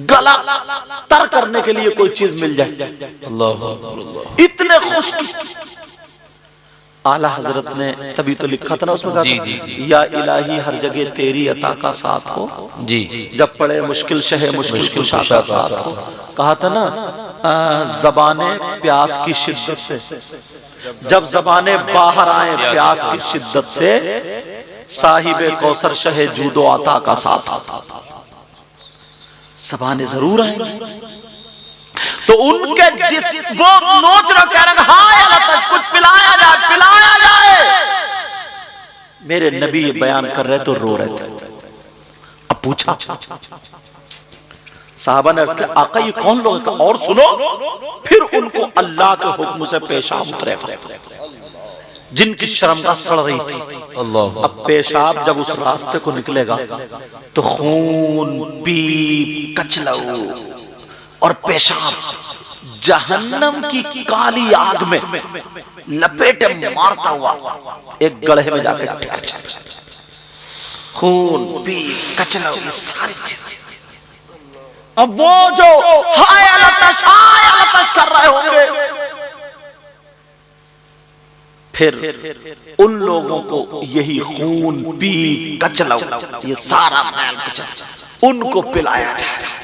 गला तर करने के लिए कोई चीज मिल जाए, अल्लाह, इतने खुश्की। आला हजरत ने तभी तो लिखा था ना उसमें, जी, जी, जी, या इलाही हर जगह तेरी अता का साथ हो, जी, जब पड़े मुश्किल शहे मुश्किल कुशा का साथ हो। कहा था ना ज़बाने प्यास की शिद्दत से, जब ज़बाने बाहर आए प्यास की शिद्दत से, साहिबे कौसर शहे जूदो अता का साथ। ज़बाने जरूर आएंगी, तो उनके जिस वो नोच रहे, कह रहे हाय अल्लाह कुछ पिलाया जाए, पिलाया जाए। मेरे नबी ये बयान कर रहे तो रो रहे थे। अब पूछा साहबा ने, आका ये कौन लोग? और सुनो, फिर उनको अल्लाह के हुक्म से पेशाब उतरेगा जिनकी शर्मगाह सड़ रही थी। अल्लाह, अब पेशाब जब उस रास्ते को निकलेगा तो खून, पीप, कचलऊ और पेशाब जहन्नम की काली आग में लपेटे मारता हुआ एक गड्ढे में जाकर ठहर जाए। खून, पीप, कचरा, ये सारी चीजें। अब वो जो हाय लतश कर रहे होंगे, फिर उन लोगों को यही खून, पीप, कचरा, ये सारा मैल कचरा उनको पिलाया जाएगा।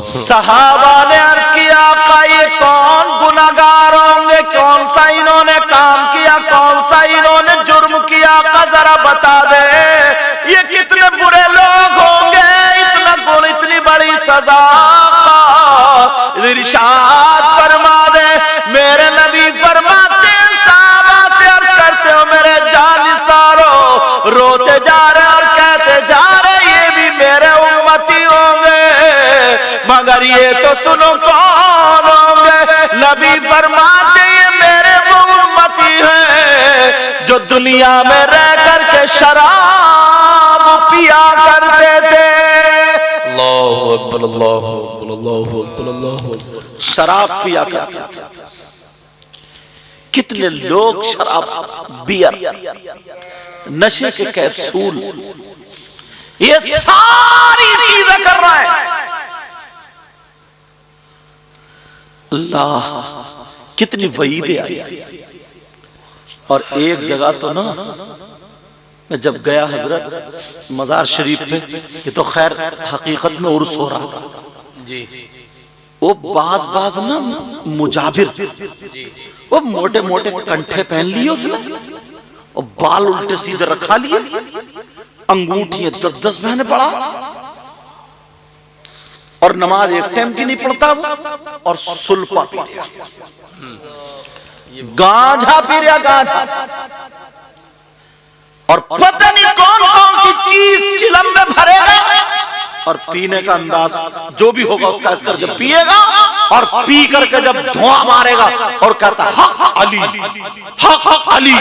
सहाबा ने अर्ज किया, आका ये कौन गुनाहगार होंगे, कौन सा इन्होंने काम किया, कौन सा इन्होंने जुर्म किया? मौला जरा बता दे ये कितने बुरे लोग होंगे, इतना गुण, इतनी बड़ी सजा। इरशाद फरमा दे मेरे नबी फरमाते साहबा से अर्ज करते हो मेरे जानिसारो रोते जा रहे और कहते जा रहे ये भी मेरे उम्मती होंगे, मगर ये तो सुनो कौन होंगे। नबी फरमाते ये मेरे वो उम्मती हैं जो दुनिया में रह करके शराब पिया करते थे। अल्लाहु अकबर, अल्लाहु अकबर, अल्लाहु अकबर, अल्लाहु अकबर। शराब पिया करते थे। कितने लोग शराब, बियर, नशे के कैप्सूल, ये सारी चीजें कर रहा है। अल्लाह कितनी वईदें आई। और एक जगह तो ना मैं जब गया हजरत मजार शरीफ पे, ये तो खैर हकीकत में उर्स हो रहा जी, वो बाज ना मुजाबिर, वो मोटे मोटे कंठे पहन लिए उसने और बाल उल्टे सीधे रखा लिए, अंगूठियां 10-10 महीने पड़ा और नमाज एक टाइम की नहीं पढ़ता वो, और सुल्फा पी रहा, गांजा पी रहा, गांजा, और पता नहीं कौन कौन सी चीज चिलम में भरेगा और पीने का अंदाज जो भी होगा उसका इस करके पिएगा और पी करके जब धुआं मारेगा और कहता हक अली, हक अली,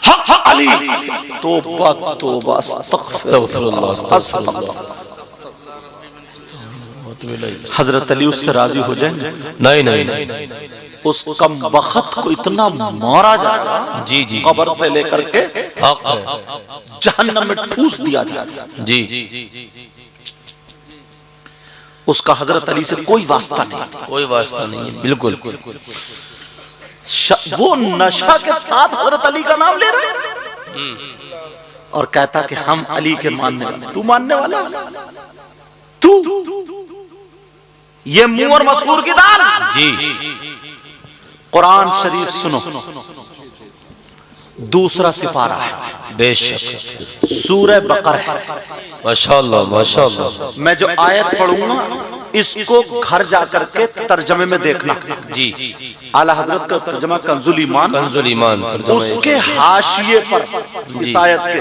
हक अली। तौबा तौबा, अस्तगफिरुल्लाह, अस्तगफिरुल्लाह। हजरत अली उससे राजी हो जाएंगे? नहीं नहीं, उस कम बखत को इतना मारा जाएगा जी जी, कब्र से लेकर के जहन्नम में ठूस दिया जाएगा जी। उसका हजरत अली से कोई वास्ता नहीं, कोई वास्ता नहीं, बिल्कुल। वो नशा के साथ हजरत अली का नाम ले रहा है और कहता कि हम अली के मानने वाले। तू मानने वाला? तू ये मुंह और मसूर की दाल जी। कुरान शरीफ सुनो, दूसरा सिपारा है, बेशक सूरह बकर है। माशाअल्लाह, माशाअल्लाह। मैं जो आयत पढ़ूंगा इसको घर जाकर के तर्जमे में देखना जी। आला हजरत का तर्जमा कंजुल ईमान, कंजुल ईमान, उसके हाशिए पर, इस आयत के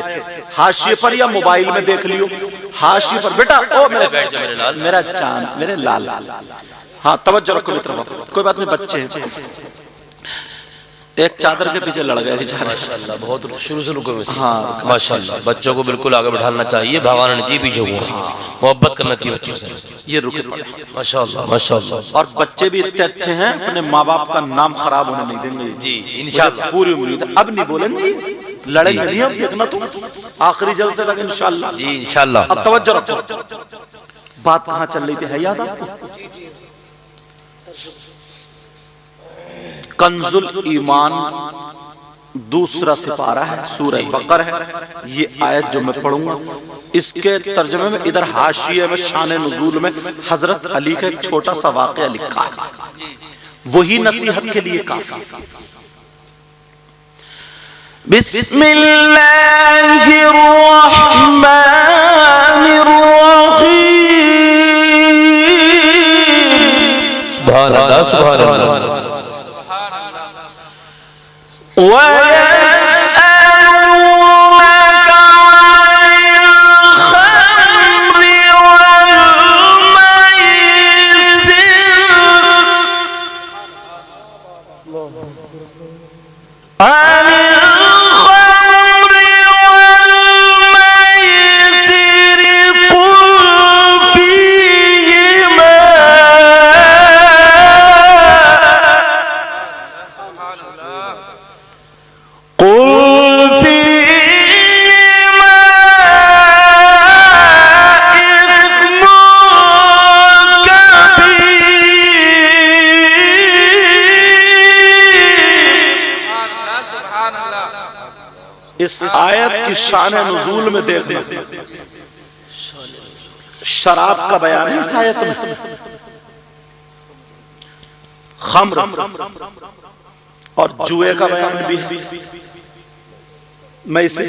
हाशिए पर या मोबाइल में देख लियो, हाशिए पर। बेटा ओ मेरा चांद, मेरे लाल, हाँ तवज्जो रखो मेरी तरफ। कोई बात नहीं, बच्चे हैं, एक चादर के पीछे लड़ गए माशाअल्लाह। बहुत शुरू से रुको हाँ, माशाअल्लाह। बच्चों को बिल्कुल आगे बढ़ाना चाहिए, भगाना नहीं चाहिए पीछे, मोहब्बत करना चाहिए बच्चों से। ये रुके पड़े माशाअल्लाह, माशाअल्लाह। और बच्चे भी इतने अच्छे हैं, अपने माँ बाप का नाम खराब होने नहीं देंगे जी, इंशाअल्लाह। पूरी उम्मीद, अब नहीं बोलेंगे, लड़ेंगे नहीं, अब देखना तुम आखिरी जलसे तक इंशाअल्लाह जी, इंशाअल्लाह। अब तवज्जो रखो, बात कहाँ चल रही थी, है याद आपको? कंजुल ईमान दूसरा सिपारा है, सूरह बकर है। ये आयत जो मैं पढ़ूंगा इसके तर्जुमे में इधर हाशिये में शान नुज़ूल में हजरत अली का एक छोटा सा वाक़या लिखा है, वही नसीहत के लिए काफी। बिस्मिल्लाहिर्रहमानिर्रहीम। सुभान अल्लाह, सुभान अल्लाह। इस आयत की शान नुज़ूल में देखना, शराब का बयान है इस आयत में, खम्र और जुए का बयान भी है। मैं इसे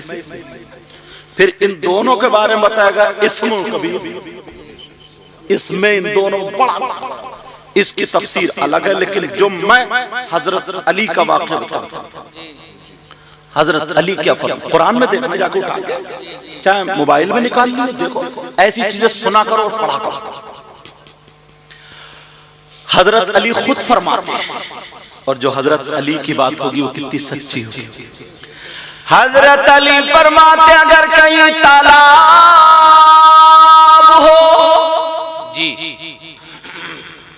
फिर इन दोनों के बारे में बताएगा इस्मुल कबीर, इसमें इन दोनों बड़ा, इसकी तफसीर अलग है, लेकिन जो मैं हजरत अली का वाक़या बताऊं, हजरत अली क्या फर्क कुरान में देखने जाकर उठा के, चाहे मोबाइल में निकाल लो, देखो ऐसी चीजें सुना करो और पढ़ा करो। हजरत अली खुद फरमाते हैं, और जो हजरत अली की बात होगी वो कितनी सच्ची होगी। हजरत अली फरमाते अगर कहीं तालाब हो जी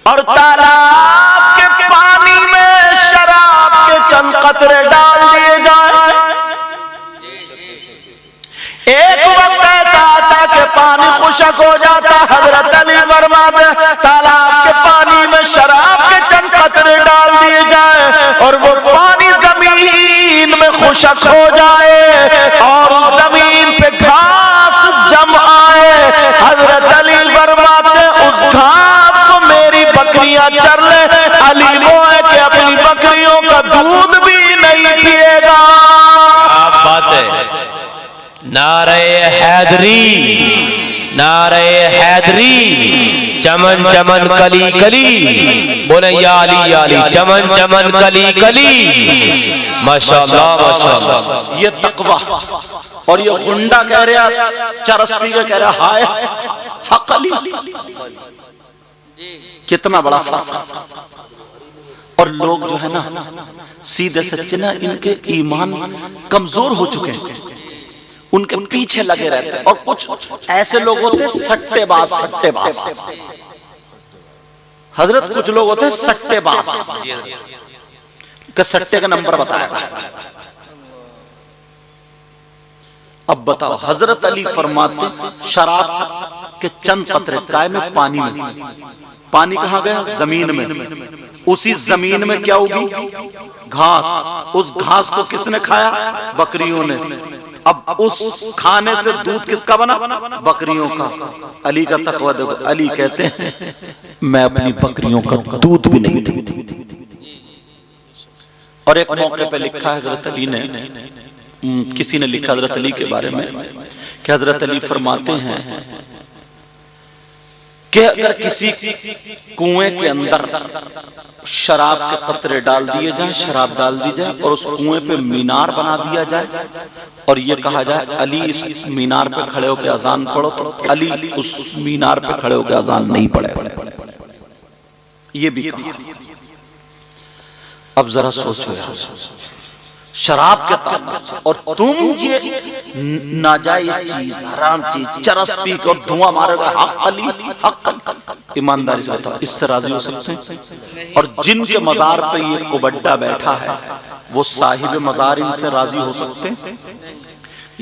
और तालाब के पानी में शराब के चंद कतरे डाल दिए जाए, एक वक्त ऐसा आता कि पानी खुशक हो जाता। हजरत अली फरमाते तालाब के पानी में शराब के चंद कतरे डाल दिए जाए और वो पानी जमीन में खुशक हो जाए और जमीन पे घास जम आए। हजरत अली फरमाते उस घास को मेरी बकरियां चर ले। अली वो है कि अपनी बकरियों का दूध भी नहीं पिएगा। आप बात है। नारे हैदरी, नारे हैदरी, चमन चमन कली कली, बोले या अली या अली, चमन चमन कली कली। माशाअल्लाह माशाअल्लाह। ये तकवा और ये गुंडा कह रहा, चरस पी के कह रहा हाय हक अली, कितना बड़ा फर्क। और लोग जो है ना सीधे सच्चे ना, इनके ईमान कमजोर हो चुके हैं, उनके पीछे लगे रहते हैं। और कुछ ऐसे लोग होते सट्टेबाज, सट्टेबाज हजरत, कुछ लोग होते सट्टेबाज के सट्टे का नंबर बताएगा। अब बताओ, हजरत अली फरमाते शराब के चंद कतरे काय में पानी में, पानी कहां गया? जमीन में। उसी जमीन में क्या होगी? घास। उस घास को किसने खाया? बकरियों ने। अब उस खाने से दूध किसका बना? बकरियों का। अली का तकवा देखो, अली कहते हैं मैं अपनी बकरियों का दूध भी नहीं पीता। और एक मौके पे लिखा है हजरत अली ने, किसी ने लिखा हजरत अली के बारे में कि हजरत अली फरमाते हैं कि अगर किसी कुएं के अंदर शराब के कतरे डाल दिए जाएं, शराब डाल दी जाए और उस कुएं पे मीनार बना दिया जाए और ये कहा जाए अली इस मीनार पे खड़े होकर अजान पढ़ो, तो अली उस मीनार पे खड़े होकर अजान नहीं पढ़ेगा। ये भी कहा। अब जरा सोचो यार, शराब के ताल्लुक से, और तुम ये नाजायज चीज, हराम चीज, चरस पी कर धुआं मारेगा, हक अली हक अली। ईमानदारी से बताओ, इससे राजी हो सकते हैं? और जिनके मजार पे ये कुबड्डा बैठा है वो साहिब मजार इनसे राजी हो सकते हैं?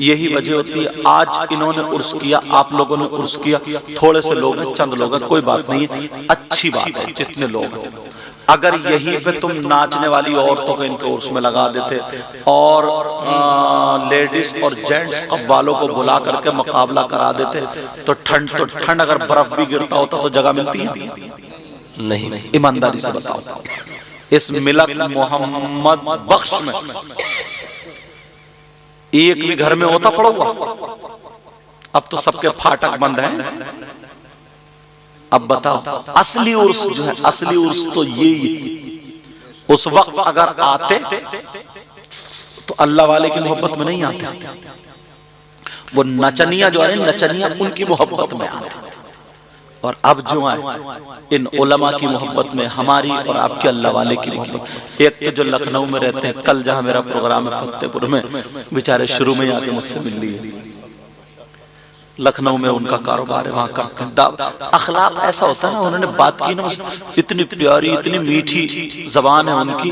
यही वजह होती है, आज इन्होंने उर्स किया, आप लोगों ने उर्स किया, थोड़े से लोग हैं, चंद लोग हैं, कोई बात नहीं है, अच्छी बात है जितने लोग हैं। अगर यहीं पे तुम नाचने वाली औरतों को इनके उर्स में लगा देते और लेडीज और जेंट्स कव्वालों को बुला करके मुकाबला करा देते, तो ठंड अगर बर्फ भी गिरता होता तो जगह मिलती है? नहीं। ईमानदारी से बताओ, इस मिलक मोहम्मद बख्श में एक भी घर में होता पड़ा हुआ? अब तो सबके फाटक बंद हैं। अब बताओ, असली उर्स जो है, असली उर्स तो यही। उस वक्त अगर आते तो अल्लाह वाले की मोहब्बत में नहीं आते, वो नचनिया जो है, नचनिया उनकी मोहब्बत में आते। और अब जो है इन उलमा की मोहब्बत में, हमारी और आपके अल्लाह वाले की मोहब्बत। एक तो जो लखनऊ में रहते हैं, कल जहां मेरा प्रोग्राम है फतेहपुर में, बेचारे शुरू में आके मुझसे मिल लिए। लखनऊ में उनका कारोबार है, वहां करते हैं। अखलाक ऐसा होता है ना, उन्होंने बात की ना, इतनी प्यारी, इतनी मीठी जबान है उनकी,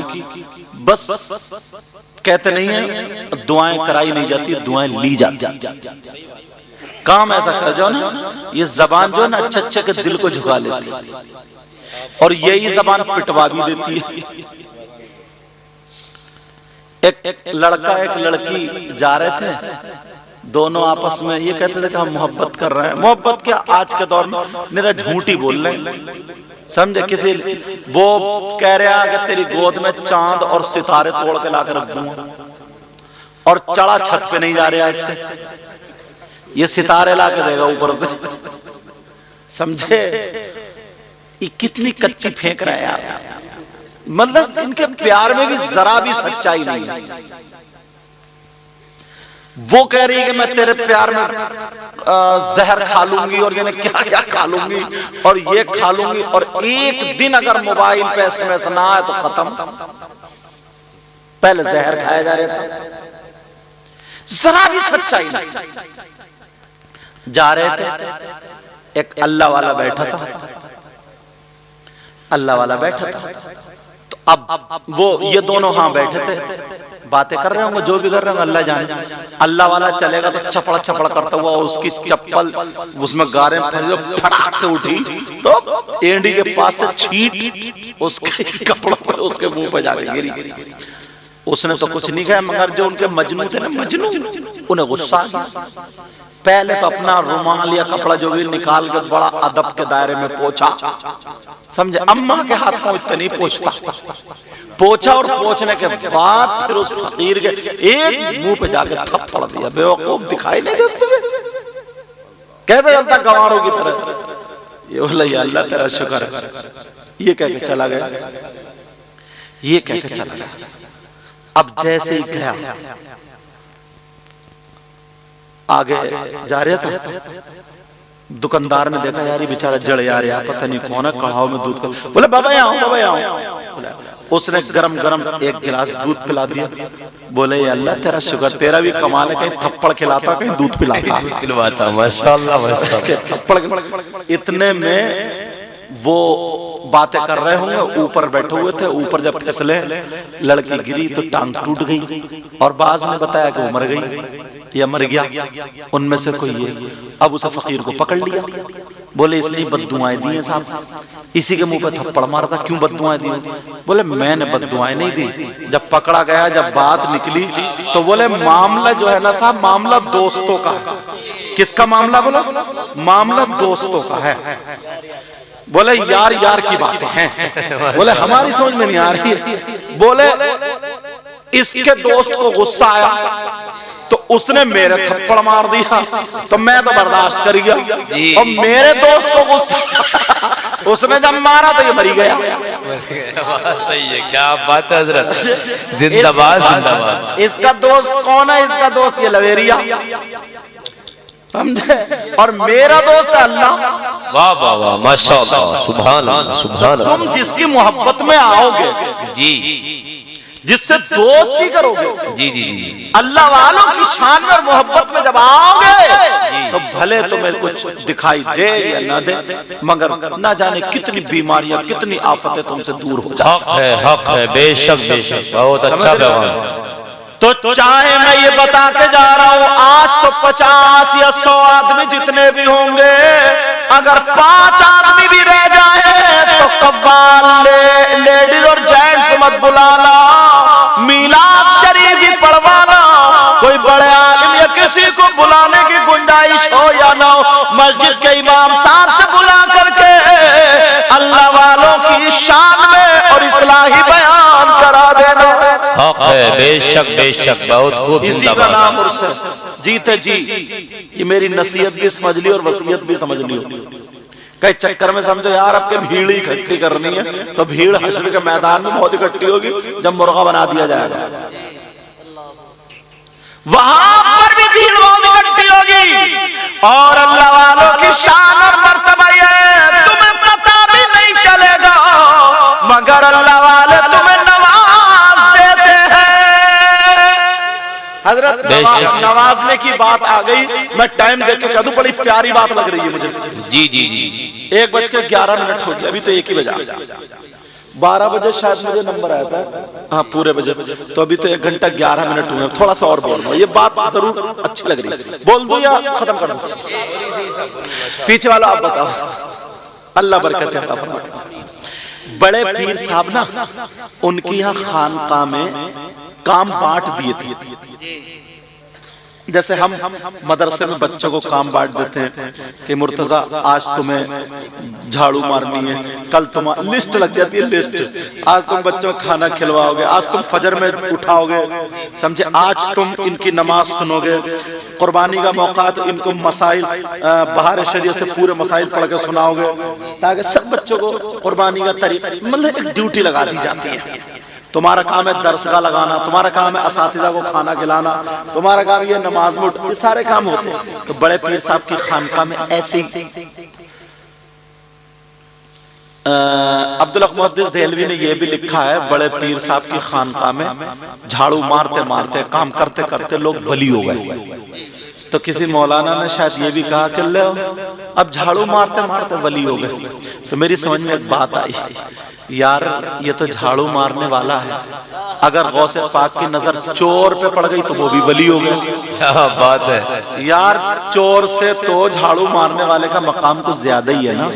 बस कहते नहीं है दुआएं कराई नहीं जाती, दुआएं ली जाती। काम ऐसा कर जाओ ना, ये जबान जो है ना अच्छे अच्छे के दिल को झुका लेती है, और यही जबान पिटवा भी देती है। एक लड़का एक लड़की जा रहे थे, दोनों आपस में ये कहते थे कि हम मोहब्बत कर रहे हैं। मोहब्बत क्या, आज के दौर में मेरा झूठी बोल रहे हैं, समझे? किसी वो कह रहा कि तेरी गोद में चांद और सितारे तोड़ के लाकर रख दूंगा, और चढ़ा छत पे नहीं जा रहा इससे, ये सितारे ला के देगा ऊपर से। समझे? ये कितनी कच्ची फेंक रहा है यार। मतलब इनके प्यार में भी जरा भी सच्चाई नहीं है। वो कह रही है कि मैं तेरे प्यार में जहर खा लूंगी और जाने क्या क्या खा लूंगी और ये खा लूंगी, और एक दिन अगर मोबाइल पे एसएमएस ना आए तो खत्म। पहले जहर खाया जा रहा था, जरा भी सच्चाई नहीं। जा रहे थे, एक अल्लाह वाला बैठा था, अल्लाह वाला बैठा था, तो अब वो ये दोनों हाँ बैठे थे, बातें कर रहे होंगे, जो भी कर रहे होंगे अल्लाह जाने। अल्लाह वाला चलेगा तो चपड़ चपड़ करता हुआ उसकी चप्पल उसमें गारे में फंसी, फटाक से उठी तो एंडी के पास से छींट उसके कपड़ों पर उसके मुंह पे जाके गिरी। उसने तो कुछ नहीं कहा, मगर जो उनके मजनू थे ना, मजनू, उन्हें गुस्सा आ गया। पहले तो अपना रुमाल या कपड़ा जो भी निकाल के बड़ा अदब के दायरे में पोंछा। समझे? अम्मा के हाथ में इतना नहीं पोंछता, पोंछा, और पोंछने के बाद फिर उस फकीर के एक मुंह पे जाके थप्पड़ दिया। बेवकूफ दिखाई नहीं देते तुम्हें? कैसे चलता गंवारों की तरह? ये बोला या अल्लाह तेरा शुक्र है, ये कह के चला गया, ये कह के चला गया। अब जैसे ही गया, आगे जा रहा था, दुकानदार ने देखा यार ये बेचारा जड़ यार, पता नहीं कौन है, कढ़ाव में दूध का। बोले बाबा यहाँ आओ, बाबा यहाँ आओ। उसने गरम गरम एक गिलास दूध पिला दिया। बोले अल्लाह तेरा शुक्र, तेरा भी कमाल है, कहीं थप्पड़ खिलाता कहीं दूध पिलाता। माशाल्लाह माशाल्लाह। थप्पड़। इतने में वो बातें कर रहे होंगे, ऊपर बैठे हुए थे। ऊपर जब फिसले, लड़की गिरी तो टांग टूट गई, और बाज ने बताया कि वो मर गई या मर गया, उनमें से कोई है। अब उसे फकीर को पकड़ लिया। बोले इसने बद्दुआएं दी हैं साहब, इसी के मुंह पे थप्पड़ मारा था, क्यों बद्दुआएं दी? बोले मैंने बद्दुआएं नहीं दी। जब पकड़ा गया, जब बात निकली, तो बोले मामला जो है ना साहब, मामला दोस्तों का है। किसका मामला? बोलो मामला दोस्तों का है। बोले यार यार की बातें हैं। बोले हमारी समझ में नहीं आ रही है। बोले इसके दोस्त को गुस्सा आया तो उसने मेरे थप्पड़ मार दिया, तो मैं तो बर्दाश्त कर गया, और मेरे दोस्त को गुस्सा उसने जब मारा तो ये मरी गया। सही है, क्या बात है हजरत, जिंदाबाद जिंदाबाद। इसका दोस्त कौन है? इसका दोस्त ये लवेरिया, समझे? और मेरा दोस्त अल्लाह। वाह वाह वाह, माशाअल्लाह, सुभान अल्लाह सुभान अल्लाह। तुम जिसकी मोहब्बत में आओगे जी, जिससे दोस्ती करोगे, जी जी जी, अल्लाह वालों की शान में और मोहब्बत में जब आओगे, तो भले तुम्हें कुछ दिखाई दे या ना दे, मगर ना जाने कितनी बीमारियां, कितनी आफतें तुमसे दूर हो जाए। हक है, बेशक बेशक, बहुत अच्छा पैगाम। तो चाहे मैं ये बता के जा रहा हूं, आज तो 50 या 100 आदमी जितने भी होंगे, अगर 5 आदमी भी रह जाए तो कव्वाल लेडीज और जेंट्स मत बुलाना, मीलाद शरीफ ही पढ़वाना। कोई बड़े आलिम या किसी को बुलाने की गुंजाइश हो या ना हो, मस्जिद के इमाम साहब से बुला करके अल्लाह वालों की शान में और इस्लाही बयान करा देना। हक है, बेशक बेशक, बहुत खूब, जिंदाबाद। नाम उर्स जीते जी। ये मेरी नसीहत भी समझ ली और वसीयत भी समझ ली। कई चक्कर में समझो यार आपके भीड़ इकट्ठी करनी है, तो भीड़ हश्र के मैदान में बहुत इकट्ठी होगी जब मुर्गा बना दिया जाएगा, वहां पर भी भीड़ बहुत इकट्ठी होगी। और अल्लाह वालों की शान और मर्तबा ये तुम्हें पता भी नहीं चलेगा, मगर अल्लाह वाले तुम्हें नवाज देते हैं। हजरत नवाजने की बात आ गई, मैं टाइम देख के कह दूं, बड़ी प्यारी बात लग रही है मुझे। जी जी जी, 1:11 हो गया, अभी तो 1 ही बजा। 12 बजे शायद मुझे नंबर आया था, हाँ पूरे बजे, तो अभी तो 1 घंटा 11 मिनट हुए। थोड़ा सा और बोल रहा हूँ, ये बात जरूर अच्छी लग रही है, बोल दूं या खत्म कर दूं? पीछे वाला आप बताओ, अल्लाह बरकत अता फरमाए। बड़े पीर साहब ना, उनकी यहाँ खानका में काम बांट दिए थे। जैसे हम मदरसे में बच्चों को काम बांट देते हैं कि मुर्तजा आज तुम्हें झाड़ू मारनी है, कल तुम लिस्ट लग जाती है, लिस्ट आज तुम बच्चों को खाना खिलवाओगे, आज तुम फजर में उठाओगे, समझे, आज तुम इनकी नमाज सुनोगे, कुर्बानी का मौका है तो इनको मसाइल बहार शरीयत से पूरे मसाइल पढ़ के सुनाओगे, ताकि सब बच्चों को कुर्बानी का तरीका, मतलब एक ड्यूटी लगा दी जाती है। तुम्हारा काम है दरसगाह लगाना, तुम्हारा काम है असातिज़ा को खाना खिलाना, तुम्हारा काम ये नमाज में उठना, ये सारे काम होते हैं। तो बड़े पीर साहब की खानका में ऐसे ही अब्दुल हक मुहद्दिस देहलवी ने यह भी लिखा है, बड़े पीर साहब की खानका में झाड़ू मारते मारते काम करते करते लोग वली हो गए। तो किसी मौलाना ने शायद ये भी कहा कि लो अब झाड़ू मारते मारते वली हो गए। तो मेरी समझ में एक बात आई, यार ये तो झाड़ू मारने वाला है, अगर गौसे पाक की नजर चोर पे पड़ गई तो वो भी वली हो गए। क्या बात है यार, चोर से तो झाड़ू मारने वाले का मकाम कुछ ज्यादा ही है ना,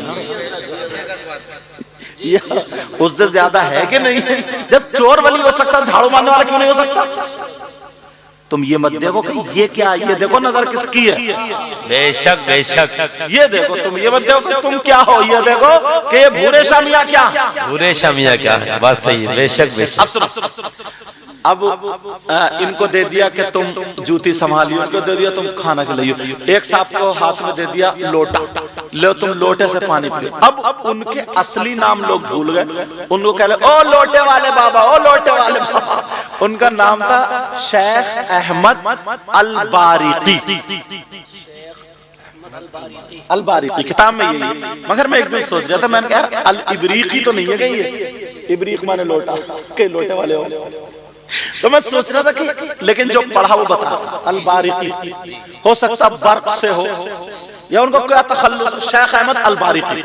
उससे ज्यादा है कि नहीं? जब चोर वली हो सकता, झाड़ू मारने वाला क्यों नहीं हो सकता? तुम ये मत देखो कि ये क्या, ये देखो नजर किसकी है। बेशक बेशक, ये देखो, तुम ये मत देखो कि तुम क्या हो, ये देखो कि ये भूरे शामिया क्या, भूरे शामिया क्या है। बात सही है, बेशक बेशक। अब सुनो, अब इनको दे दिया कि तुम जूती संभालियो, इनको दे दिया तुम खाना खिलाइयो, एक साहब को हाथ में दे दिया लोटा, लो तुम लोटे से पानी पियो। अब उनके असली नाम लोग भूल गए, उनको कह ले ओ लोटे वाले बाबा, ओ लोटे वाले बाबा। उनका नाम था शेख अहमद अल-बारिकी। अल-बारिकी किताब में यही है, मगर मैं एक दिन सोच रहा था, मैंने कहा यार अल-इब्रीकी तो नहीं है कहीं ये, इब्रीक माने लोटा, के लोटे वाले हो। तो मैं सोच रहा था कि लेकिन जो पढ़ा वो बता, अल-बारिकी हो सकता बर्क से हो, या उनको क्या तखल्लुस, शेख अहमद अल-बारिकी।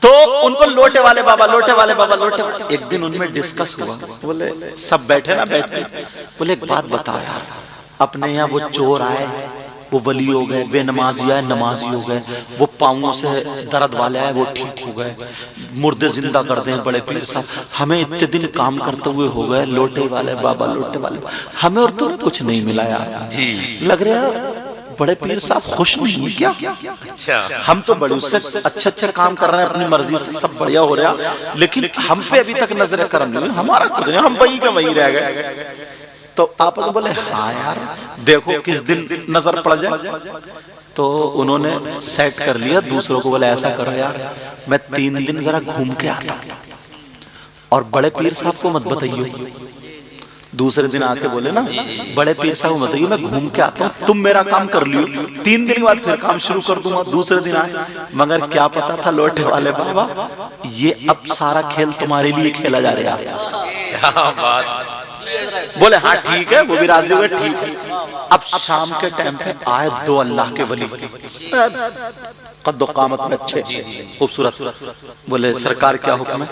तो उनको लोटे वाले बाबा, लोटे वाले बाबा, लोटे वाले। एक दिन उनमें डिस्कस हुआ, बोले सब बैठे ना, बैठते बोले एक बात बताओ यार, अपने यहाँ वो चोर आए वो वली हो गए, बेनमाजी आए नमाजी हो गए, वो पाँवों से दर्द वाले आए वो ठीक हो गए, मुर्दे जिंदा कर दें बड़े पीर साहब, हमें इतने दिन काम करते हुए हो गए, लोटे वाले बाबा, लोटे वाले, हमें और तुम्हें कुछ नहीं मिला यार जी। लग रहा है बड़े पीर साहब खुश नहीं है क्या? अच्छा, हम तो बड़े उससे अच्छे काम कर रहे हैं, अपनी मर्जी से सब बढ़िया हो रहा, लेकिन हम पे अभी तक नजर करम नहीं, हमारा कुछ नहीं, हम वही का वही रह गए। तो आपस में बोले हाँ यार देखो किस दिन नजर पड़ जाए। तो उन्होंने सेट कर लिया, दूसरों को बोले ऐसा करो यार, मैं 3 दिन जरा घूम के आता हूँ और बड़े पीर साहब को मत बताइए। दूसरे दिन आके बोले ना बड़े पीर साहब को बताइए मैं घूम के आता हूँ, तुम मेरा काम कर लियो, 3 दिन बाद फिर काम शुरू कर दूंगा। दूसरे दिन आए, मगर क्या पता था लोटे वाले बाबा ये अब सारा खेल तुम्हारे लिए खेला जा रहा है। क्या बात। बोले हाँ ठीक है, वो भी राजी हो गए, ठीक है। अब शाम के टाइम पे आए 2 अल्लाह के वली, कद्दो कामत में अच्छे खूबसूरत। बोले सरकार क्या हुक्म है?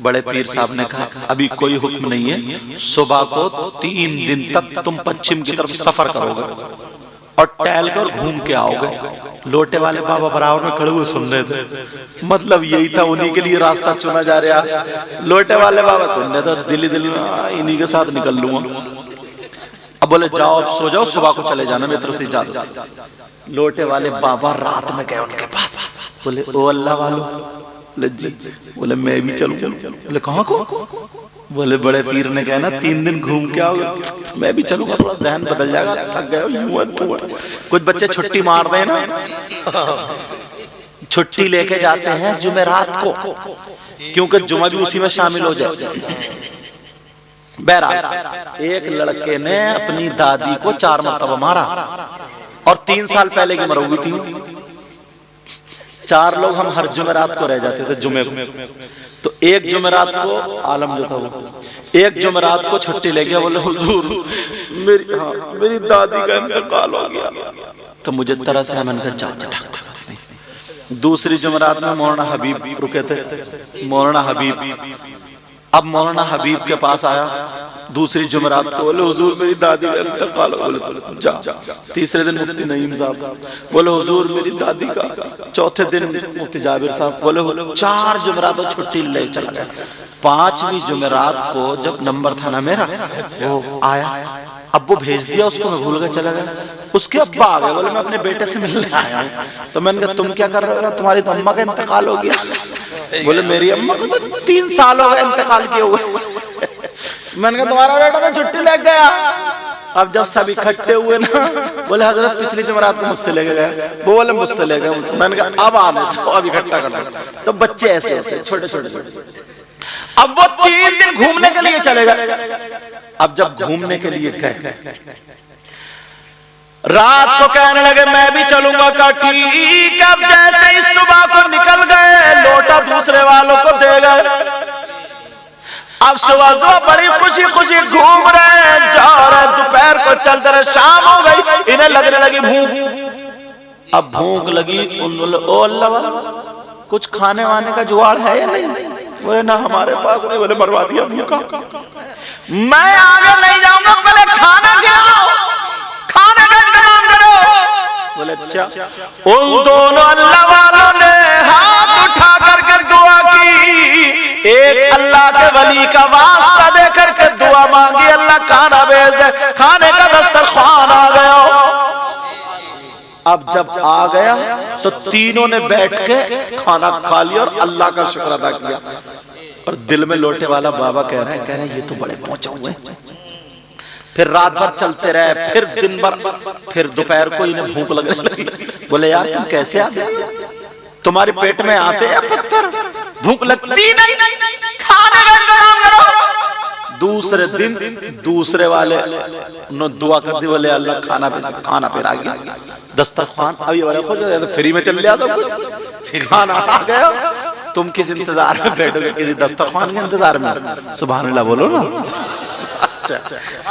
बड़े पीर साहब ने कहा अभी कोई हुक्म नहीं है, सुबह को 3 दिन तक तुम पश्चिम की तरफ सफर करोगे और टहल कर घूम के आओगे। लोटे वाले बाबा बराबर में खड़े हुए सुन रहे थे, मतलब यही था, उन्हीं के लिए रास्ता चुना जा रहा। लोटे वाले बाबा सुन रहे थे, दिल्ली में इन्हीं के साथ निकल लूंगा। अब बोले जाओ अब सो जाओ, सुबह को चले जाना, मेरी तरफ से इजाजत। लोटे वाले बाबा रात में गए उनके पास, बोले ओ अल्लाह वालो लज्जी, बोले मैं भी चलूं। बोले कहाँ को? बोले बड़े पीर ने कहा ना 3 दिन घूम के आओगे, मैं भी चलूंगा, थोड़ा जहन बदल जाएगा, थक गए हो। कुछ बच्चे छुट्टी मार रहे हैं ना, छुट्टी लेके जाते हैं जुमेरात को, क्योंकि जुमा भी उसी में शामिल हो जाए। बहरहाल एक लड़के ने अपनी दादी को 4 मरतबा मारा और 3 साल पहले की मर हुई थी। 4 लोग हम हर जुमेरात को रह जाते थे जुमे को, तो एक जुमेरात को आलम जो था वो एक जुमेरात को छुट्टी ले गया, बोले हुजूर मेरी दादी का इंतकाल हो गया। तो मुझे तरह से मैंने कहा जा। दूसरी जुमेरात में मौलाना हबीब रुके थे, मौलाना हबीब, अब मौलाना हबीब के पास आया दूसरी जुमेरात को, बोले हुजूर मेरी दादी का इंतकाल हो गया, बोले जा। तीसरे दिन मुफ्ती नईम साहब, बोले हुजूर मेरी दादी का। चौथे दिन मुफ्ती जाबिर साहब, बोले 4 जुमेरात छुट्टी ले चला गया। 5वीं जुमेरात को जब नंबर था ना मेरा, वो आया अब वो भेज दिया उसको, मैं भूल गया, चला गया। उसके अब्बा आ गए, बोले मैं अपने बेटे से मिलने आया हूँ। तो मैंने कहा तुम क्या कर रहे हो? तुम्हारी तो अम्मा का इंतकाल हो गया। बोले मेरी अम्मा को तो 3 साल हो गए इंतकाल किए हुए। मैंने कहा तुम्हारा बेटा तो छुट्टी लग गया। अब जब सब इकट्ठे हुए ना, बोले हजरत पिछली जुमेरात को मुझसे लेके गए। वो बोले मुझसे ले गए। मैंने कहा अब आने तो अब इकट्ठा कर दो। तो बच्चे ऐसे होते हैं छोटे छोटे। अब वो 3 दिन घूमने के लिए चले गए। अब जब घूमने के लिए गए, रात को कहने लगे मैं भी चलूंगा। का ठीक। अब जैसे ही सुबह को निकल गए, लोटा दूसरे वालों को दे गए। अब सुबह बड़ी खुशी खुशी घूम रहे हैं, जा रहे, दोपहर को चलते रहे, शाम हो गई, इन्हें लगने लगी भूख। अब भूख लगी, ओ अल्लाह कुछ खाने वाने का जुगाड़ है या नहीं? बोले ना हमारे पास नहीं। बोले मरवा दिया भूखा। मैं आगे नहीं जाऊंगा, पहले खाना खिलाओ, खाने का इंतजाम करो। बोले अच्छा। उन दोनों अल्लाह वालों ने हाथ उठा करके दुआ की। एक अल्लाह के वली का वास्ता दे करके दुआ मांगी, अल्लाह खाना भेज दे। खाने का दस्तरखान आ गया। अब जब आ गया तो तीनों ने बैठ के खाना खा लिया और अल्लाह का शुक्र अदा किया। और दिल में लोटे वाला बाबा कह रहे हैं ये तो बड़े पहुंचे हुए। फिर रात भर चलते रहे, फिर दिन भर, फिर दोपहर को इन्हें भूख लगने लगी। बोले यार तुम कैसे आते? तुम्हारे पेट में आते हैं पत्थर, भूख लगती नहीं, खाने का इंतजाम करो। दूसरे दिन दूसरे वाले उन्होंने दुआ कर दी। बोले अल्लाह खाना फिर आ गया दस्तरखान। अब ये वाले तो फ्री में चल लिया सब कुछ, फिर खाना आ गया। तुम किस इंतजार में बैठोगे? किसी दस्तरखान के इंतजार में? सुभान अल्लाह बोलो ना। अच्छा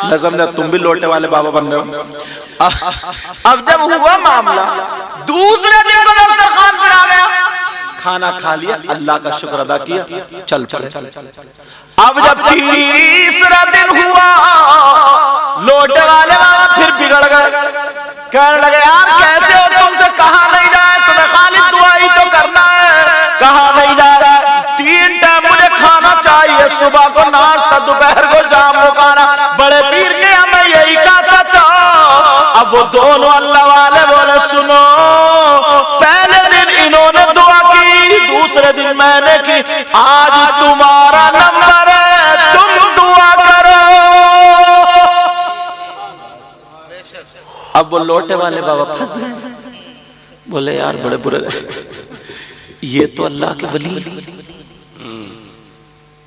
मैं समझा तुम भी लोटे वाले बाबा बन रहे हो। अब जब हुआ मामला, दूसरे दिन को दस्तरखान पर आ गया, खाना खा लिया, अल्लाह का शुक्र अदा किया, चल पड़े। अब जब तीसरा दिन हुआ, लोटे वाले बाबा फिर बिगड़ गए। कहने लगे यार कैसे हो? तुमसे कहा नहीं जाए, तुम्हें खाली दुआ ही तो करना है, कहा नहीं जा रहा। 3 टाइम मुझे खाना चाहिए, सुबह को नाश्ता, दोपहर को शाम को खाना। बड़े पीर के हमें यही कहता था। अब वो दोनों अल्लाह वाले बोले सुनो, पहले दिन इन्होंने दुआ की, दूसरे दिन मैंने की, आज तुम्हारा नंबर है, तुम दुआ करो। अब वो लोटे वाले बाबा फंस गए। बोले यार बड़े बुरे ये तो अल्लाह के वली,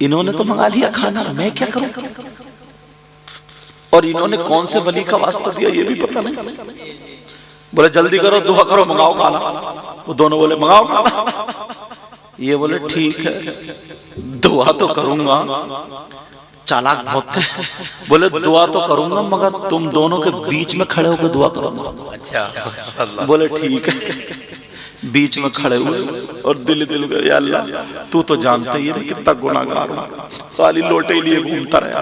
इन्होंने तो मंगा लिया खाना, मैं क्या करूं? और इन्होंने कौन से वली का वास्ता दिया ये भी पता नहीं। बोले जल्दी करो, दुआ करो, मंगाओ खाना। वो दोनों बोले मंगाओ खाना। ये बोले ठीक है, दुआ तो करूंगा। चालाक बहुत है। बोले दुआ तो करूंगा मगर तुम दोनों के बीच में खड़े होकर दुआ करूंगा। अच्छा बोले ठीक है। बीच में खड़े हुए और दिल गए, या अल्लाह तू तो जानते ही मैं कितना गुनाहगार हूं, खाली लोटे लिए घूमता रहा।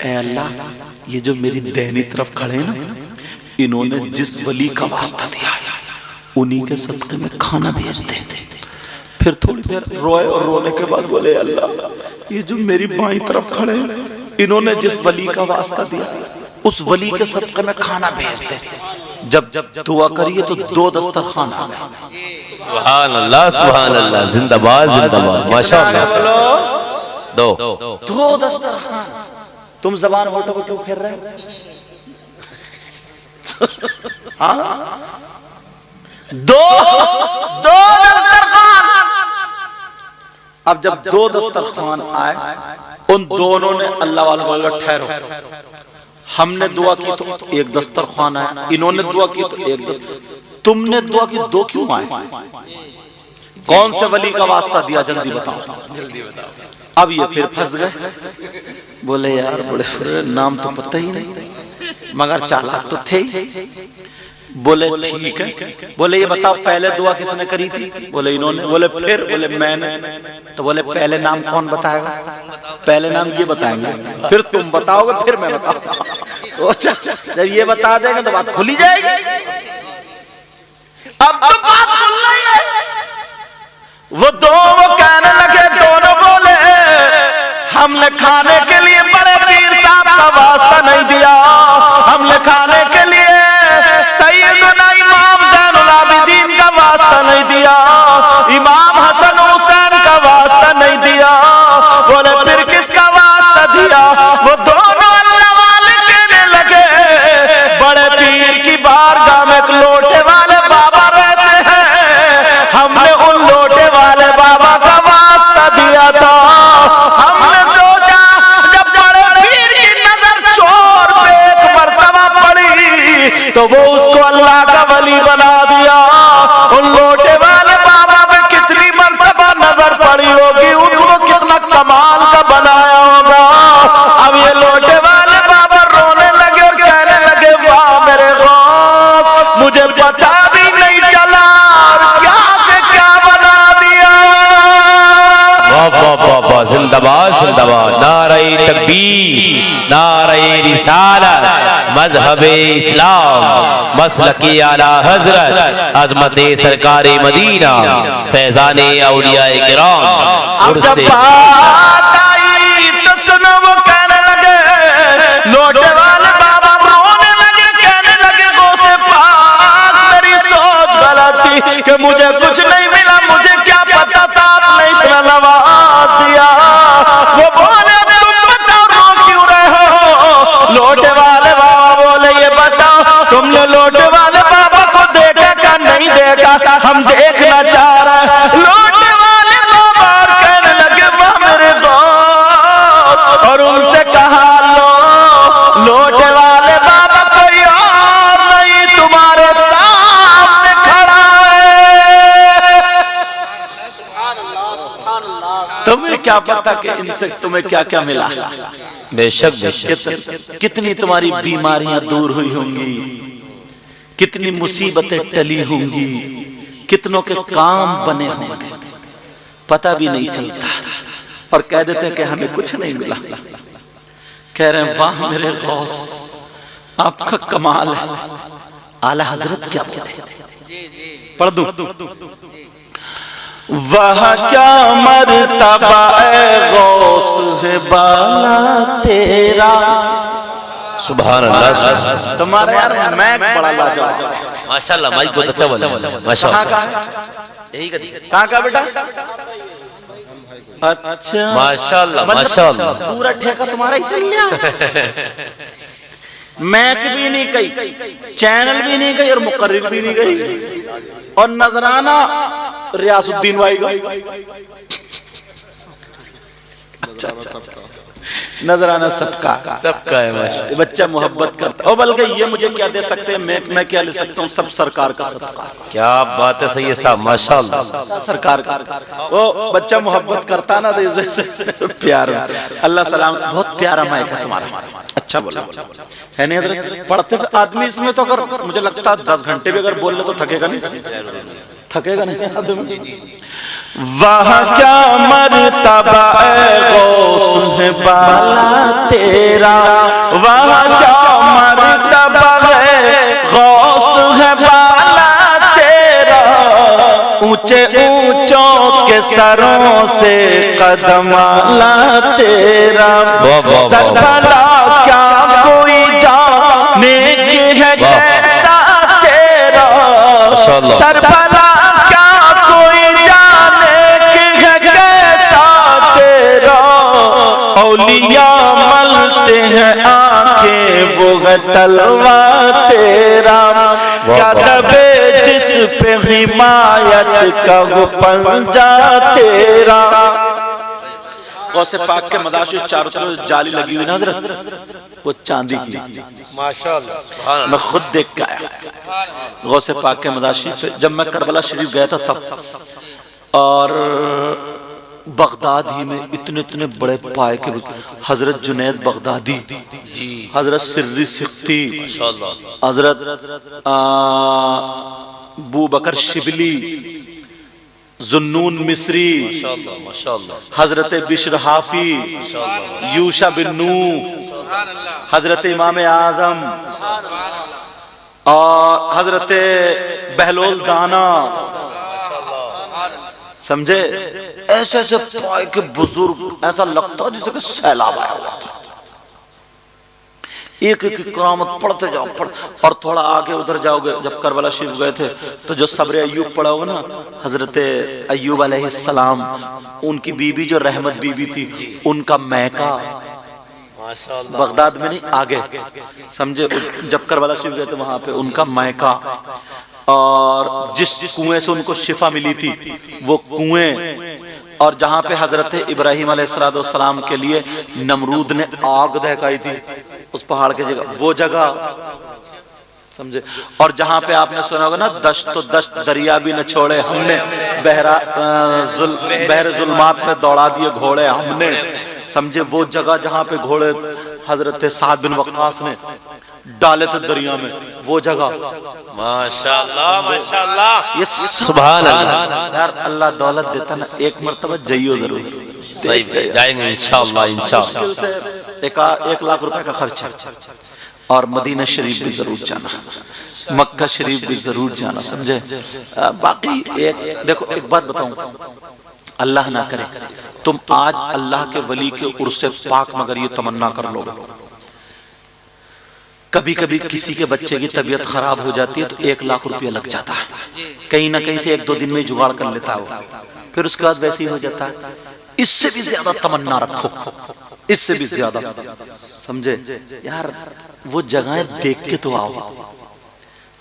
ऐ अल्लाह ये जो मेरी दाहिनी तरफ खड़े हैं ना, इन्होंने जिस वली का वास्ता दिया उन्हीं के सदक़े में खाना भेज दे। फिर थोड़ी देर रोए और रोने के बाद बोले अल्लाह ये जो मेरी बाईं तरफ खड़े हैं, इन्होंने जिस वली का वास्ता दिया उस वली के सदक़े में खाना भेज दे। जब दुआ करिए तो 2 दस्तरखान आ गए। सुभान अल्लाह, जिंदाबाद जिंदाबाद, माशाअल्लाह। 2 दस्तरखान। तुम जबान होठों को क्यों फेर रहे हो? हाँ 2 दस्तरखान। अब जब 2 दस्तरखान आए, उन दोनों ने अल्लाह वालों को बोला ठहरो, हमने दुआ की तो 1 दस्तरखान आया, इन्होंने दुआ की तो 1 तुमने दुआ की 2 क्यों आए? कौन से वली का वास्ता दिया? जल्दी बताओ, जल्दी बताओ। अब ये फिर फंस गए। बोले यार बड़े नाम तो पता ही नहीं मगर चालाक तो थे ही। बोले ठीक है। बोले ये बताओ पहले दुआ किसने करी थी? बोले इन्होंने। बोले फिर? बोले मैंने। तो बोले पहले नाम कौन बताएगा? पहले नाम ये बताएंगे, फिर तुम बताओगे, फिर मैं बताऊंगा। सोचा जब ये बता देंगे तो बात खुली जाएगी। अब तो बात खुल रही है। वो कहने लगे, दोनों बोले हमने खाने के लिए बड़े पीर साहब का वास्ता नहीं दिया, वास्ता नहीं दिया, इमाम हसन हुसैन का वास्ता नहीं दिया। बोले फिर किसका वास्ता दिया? वो दोनों अल्लाह वाले कहने लगे, बड़े पीर की बारगाह में एक लोटे वाले बाबा रहते हैं, हमने उन लोटे वाले बाबा का वास्ता दिया था। हमने सोचा जब बड़े पीर की नजर चोर पे एक मर्तबा पड़ी तो वो उसको अल्लाह का वली बना दिया। उन लोटे वाले बाबा में कितनी मर्तबा नजर पड़ी होगी, उनको कितना कमाल का बनाया होगा। अब ये लोटे वाले बाबा रोने लगे और कहने लगे, वाह मेरे गौस, मुझे पता भी नहीं चला और क्या से क्या बना दिया। वाह वाह वाह वाह, जिंदाबाद जिंदाबाद, नारे तकबीर, नारे रिसालत, मजहबे इस्लाम, मसलकी आला हजरत, अजमते सरकारे मदीना, फैजाने औलियाए किराम। अब जब बात आई तो सुनो, वो कहने लगे, लोटे वाले बाबा रोने लगे, कहने लगे, गौसे पाक मेरी सोच गलत थी कि मुझे कुछ नहीं मिला, मुझे क्या पता था आपने इतना नवाज दिया। वो बोले तुम बताओ रो क्यों रहे हो? लोटे वाले बाबा बोले ये बताओ तुमने लोटे वाले बाबा को देखा क्या नहीं देखा? हम देखना चाह रहे हैं। लोटे वाले बाबा कहने लगे, वाह मेरे दोस्त, और उनसे कहा लो लोटे वाले बाबा कोई और नहीं तुम्हारे सामने खड़ा है। तुम्हें क्या पता कि इनसे तुम्हें क्या क्या मिला? बेशक बेशक, कितनी तुम्हारी बीमारियां दूर हुई होंगी, कितनी मुसीबतें टली होंगी, कितनों के काम बने होंगे, पता भी नहीं चलता। और कह देते हैं कि हमें कुछ नहीं मिला। कह रहे हैं, वाह मेरे गौस, आपका कमाल है। आला हजरत क्या बोले, पढ़ दूं? वह क्या मर्तबा ए गौस है बाला तेरा। सुभान अल्लाह, सुभान अल्लाह। तुम्हारा यार मैं बड़ा लाजवाब, माशाल्लाह, माइक बहुत अच्छा बोला, माशाल्लाह। कहाँ का है? यही का कहाँ का बेटा? अच्छा, माशाल्लाह मतलब माशाल्लाह। पूरा ठेका तुम्हारा ही चल गया। मैक भी नहीं गई, चैनल भी नहीं गई और मुकर्रिर भी नहीं गई, और नजराना रियासुद्दीन भाई का। अच्छा अच्छा, नजराना सबका सबका है माशाल्लाह। ये बच्चा मोहब्बत करता है। बल्कि ये मुझे क्या दे सकते हैं, मैं क्या ले सकता हूँ? सब सरकार का सदका। क्या बात है, सही है साहब, माशाल्लाह। सरकार का वो बच्चा मोहब्बत करता ना, तो इस वजह से प्यार। अल्लाह सलाम, बहुत प्यारा माइक है तुम्हारा, अच्छा बोला है नहीं हजरत? पढ़ते हुए आदमी इसमें तो अगर मुझे लगता है 10 घंटे भी अगर बोल ले तो थकेगा नहीं, थकेगा नहीं आदमी। वाह क्या मर्तबा ए गौस है बाला तेरा, वाह क्या मर्तबा है गौस है बाला तेरा। ऊंचे ऊंचों के सरों से कदम आला तेरा। सरभला क्या कोई जाने के है कैसा तेरा, सरभला क्या कोई जाने के है कैसा तेरा। औलिया मलते हैं आंखें वो है तलवा तेरा। क्या दबे जिस पे हिमायत का वो पंजा तेरा। गौसे पाक के मदाशिर चारों तरफ जाली लगी हुई ना हजरत, वो चांदी की, माशाल्लाह, सुभान अल्लाह। मैं खुद देख के आया गौसे पाक के मदाशिर। जब मैं करबला शरीफ गया था तब, और बगदाद ही में इतने इतने बड़े पाए के हजरत जुनैद बगदादी जी, हजरत सिर्री सिख्ती, हजरत बू बकर शिबली, जुन्नून मिस्री, हजरत बिश्र हाफी, यूशा बिन नू, हजरत इमाम आजम और हजरत बहलोल दाना, समझे? ऐसे ऐसे पाए के बुजुर्ग, ऐसा लगता जैसे कि सैलाब आया हुआ था। एक एक करामत पढ़ते जाओ और थोड़ा आगे उधर जाओगे, जब करबला शरीफ गए थे तो जो सब्र अय्यूब पढ़ा होगा ना, हजरत अय्यूब अलैहिस्सलाम, उनकी बीबी जो रहमत बीबी थी, उनका मैका बगदाद में नहीं आगे, समझे, जब करबला शरीफ गए थे वहां पे उनका मैका, और जिस कुएं से उनको शिफा मिली थी वो कुएं, और जहां पे हजरत इब्राहिम अलैहिस्सलाम के लिए नमरूद ने आग दहकाई थी उस पहाड़ के जगह, वो जगह, समझे। और जहां पे आपने सुना होगा ना, दश्त तो दश्त दरिया भी न छोड़े हमने, बहर जुल्मात में दौड़ा दिए घोड़े हमने, समझे। वो जगह जहां पे घोड़े हजरत साद बिन वक्कास ने डाले थे दरिया में, वो जगह, माशाअल्लाह माशाअल्लाह, ये सुभान अल्लाह। यार अल्लाह दौलत देता ना, एक मर्तबा जाइयो जरूर, सही जाएंगे इंशाअल्लाह इंशाअल्लाह। मुश्किल से 1 लाख रुपए का खर्चा, और मदीना शरीफ भी जरूर जाना, मक्का शरीफ भी जरूर जाना, समझे। बाकी एक देखो, एक बात बताऊं, अल्लाह ना करे तुम आज अल्लाह के वली के उर्स पाक मगर ये तमन्ना कर लोगे, कभी कभी किसी के बच्चे की तबीयत खराब हो जाती है तो 1 लाख रुपया लग जाता है, कहीं ना कहीं से 1-2 दिन में जुगाड़ कर लेता हो, फिर उसके बाद वैसे ही हो जाता है। इससे भी ज्यादा तमन्ना रखो, इससे भी ज्यादा, समझे यार। वो जगहें देख के तो आओ,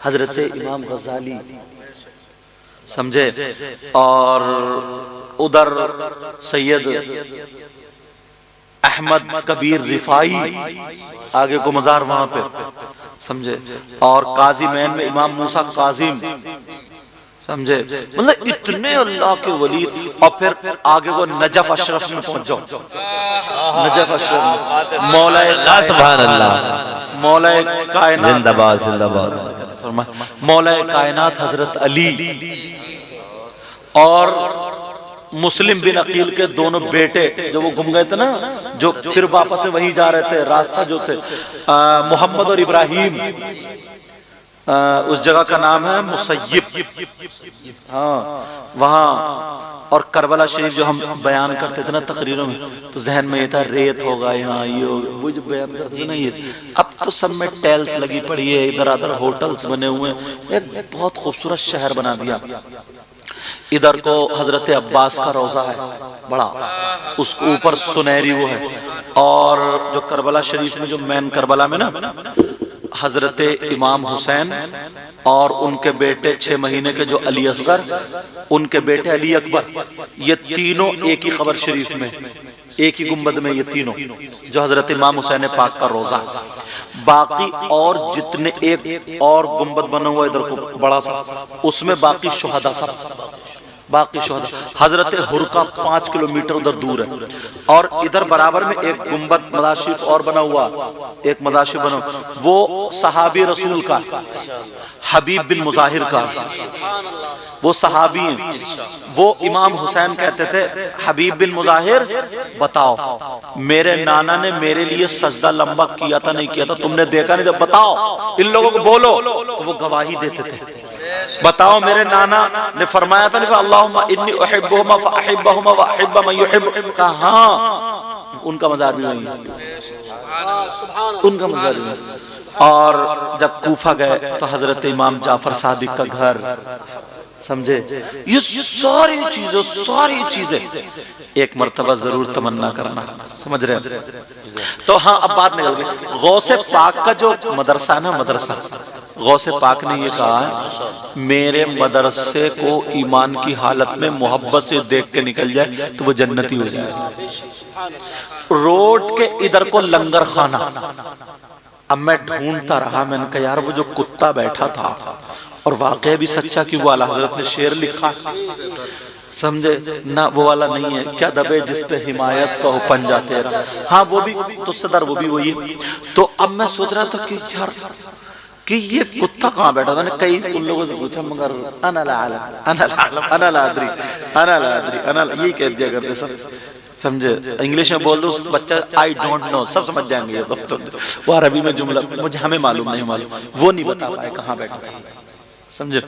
हजरत इमाम गजाली, समझे, और उधर सैयद अहमद कबीर रिफाई, आगे को मजार वहां पे, समझे, और काजी मैन में इमाम मूसा काजिम, समझे, मतलब इतने अल्लाह के वली। और फिर आगे को नजफ अशरफ में पहुंच जाओ, नजफ अशरफ में मौला सुभान अल्लाह, मौला कायनात जिंदाबाद जिंदाबाद, मौला कायनात हजरत अली और मुस्लिम बिन अकील के दोनों बेटे जो वो गुम गए थे ना, जो फिर वापस से वहीं जा रहे थे, रास्ता जो थे मोहम्मद और इब्राहिम, उस जगह का नाम है मुसय्यब, हाँ वहाँ। और करबला शरीफ जो हम बयान करते थे ना तकरीरों में, तो जहन में ये था रेत होगा यहाँ, ये होगा, वो जो बयान करते थे ना, ये अब तो सब में टेल्स लगी पड़ी है, इधर उधर होटल्स बने हुए हैं, एक बहुत खूबसूरत शहर बना दिया। इधर को हजरत अब्बास का रोजा है बड़ा, उसके ऊपर सुनहरी वो है, और जो करबला शरीफ में जो मैन करबला में ना, हजरत इमाम हुसैन और उनके बेटे 6 महीने के जो अली असगर, उनके बेटे अली अकबर, ये तीनों एक ही कब्र शरीफ में, एक ही गुंबद में, ये तीनों जो हजरत इमाम हुसैन पाक का रोजा। बाकी और जितने एक और गुंबद बना हुआ इधर को बड़ा सा, उसमें बाकी शुहदा सब, बाकी शुहदा। हजरत हुरका 5 किलोमीटर उधर दूर है, और इधर बराबर में एक गुंबद मदाशिफ और बना हुआ, एक मदाशिफ बना, वो सहाबी रसूल का हबीब बिन मुजाहिर का, वो सहाबी हैं। वो इमाम हुसैन कहते थे, हबीब बिन मुजाहिर बताओ मेरे नाना ने मेरे लिए सजदा लंबा किया था नहीं किया था, तुमने देखा नहीं था, बताओ इन लोगों को बोलो, तो वो गवाही देते थे, बताओ मेरे नाना ने फरमाया था नहीं, अल्लाहुम्मा इन्नी उहिब्बुहुमा फअहिब्बहुमा व अहिब्ब मन युहिब्ब, कहा उनका मजार भी वही है, उनका मजार भी वही। और जब कूफा गए तो हजरत इमाम जाफर सादिक का घर, समझे। ये सारी चीजें एक मर्तबा जरूर तमन्ना करना, समझ रहे हैं। तो हाँ, अब बात निकल गई। गौसे पाक का जो मदरसा है ना, मदरसा गौसे पाक ने ये कहा है, मेरे मदरसे को ईमान की हालत में मोहब्बत से देख के निकल जाए तो वो जन्नती हो जाए। रोड के इधर को लंगर खाना, अब मैं ढूंढता रहा, मैंने कहा यार वो जो कुत्ता बैठा था, और वाकई भी सच्चा कि वो आला हजरत ने शेर लिखा, समझे ना, वो वाला नहीं है, क्या दबे जिस पे हिमायत का हो पंजा तेरा, हाँ वो भी तो सदर, वो भी वही। तो अब मैं सोच रहा था कि यार कि ये कुत्ता कहाँ बैठा, मैंने कई उन लोगों से पूछा, मगर यही कह दिया करते सब, समझे। इंग्लिश में बोल दो बच्चा आई डोंट नो, सब समझ जाएंगे ये तो। वो अरबी में जुमला मुझे हमें मालूम नहीं, वो नहीं बता पाए कहाँ बैठा था। समझे?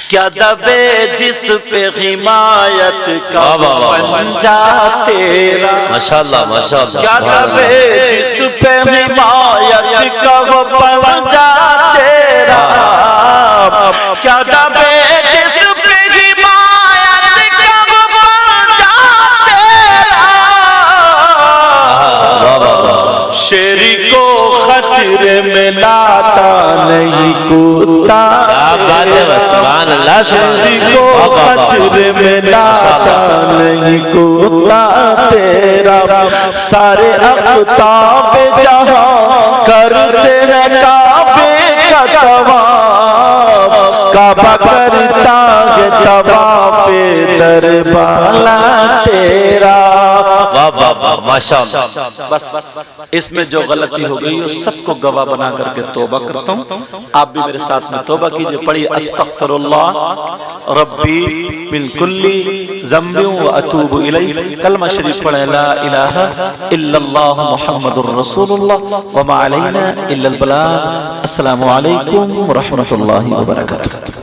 क्या दबे जिस पे हिमायत का पंजा तेरा, माशाअल्लाह माशाअल्लाह। क्या दबे जिस पे हिमायत का पंजा तेरा, क्या दबे जिस पे हिमायत का पंजा तेरा, शेरी को खतरे में लाता नहीं कुत्ता, सुभान अल्लाह, शेरी को खतरे में लाता नहीं कुत्ता तेरा, सारे अक़ताब जहां करते हैं काबे का तवाफ, काबा करता है तवाफ़े दरबाला तेरा। वाह वाह वाह माशाअल्लाह। बस इसमें जो गलती हो गई उस सबको गवाह बना करके तौबा करता हूँ। आप भी मेरे साथ में तौबा कीजिए, पढ़िए अस्तगफिरुल्लाह रब्बी मिन कुल्ली ज़ंबि व अतूबु इलैहि। कलमा शरीफ पढ़े ला इलाहा इल्लल्लाह मुहम्मदुर रसूलुल्लाह व मा अलैना इल्लल बलाग। अस्सलामु अलैकुम व रहमतुल्लाहि व बरकातुहू।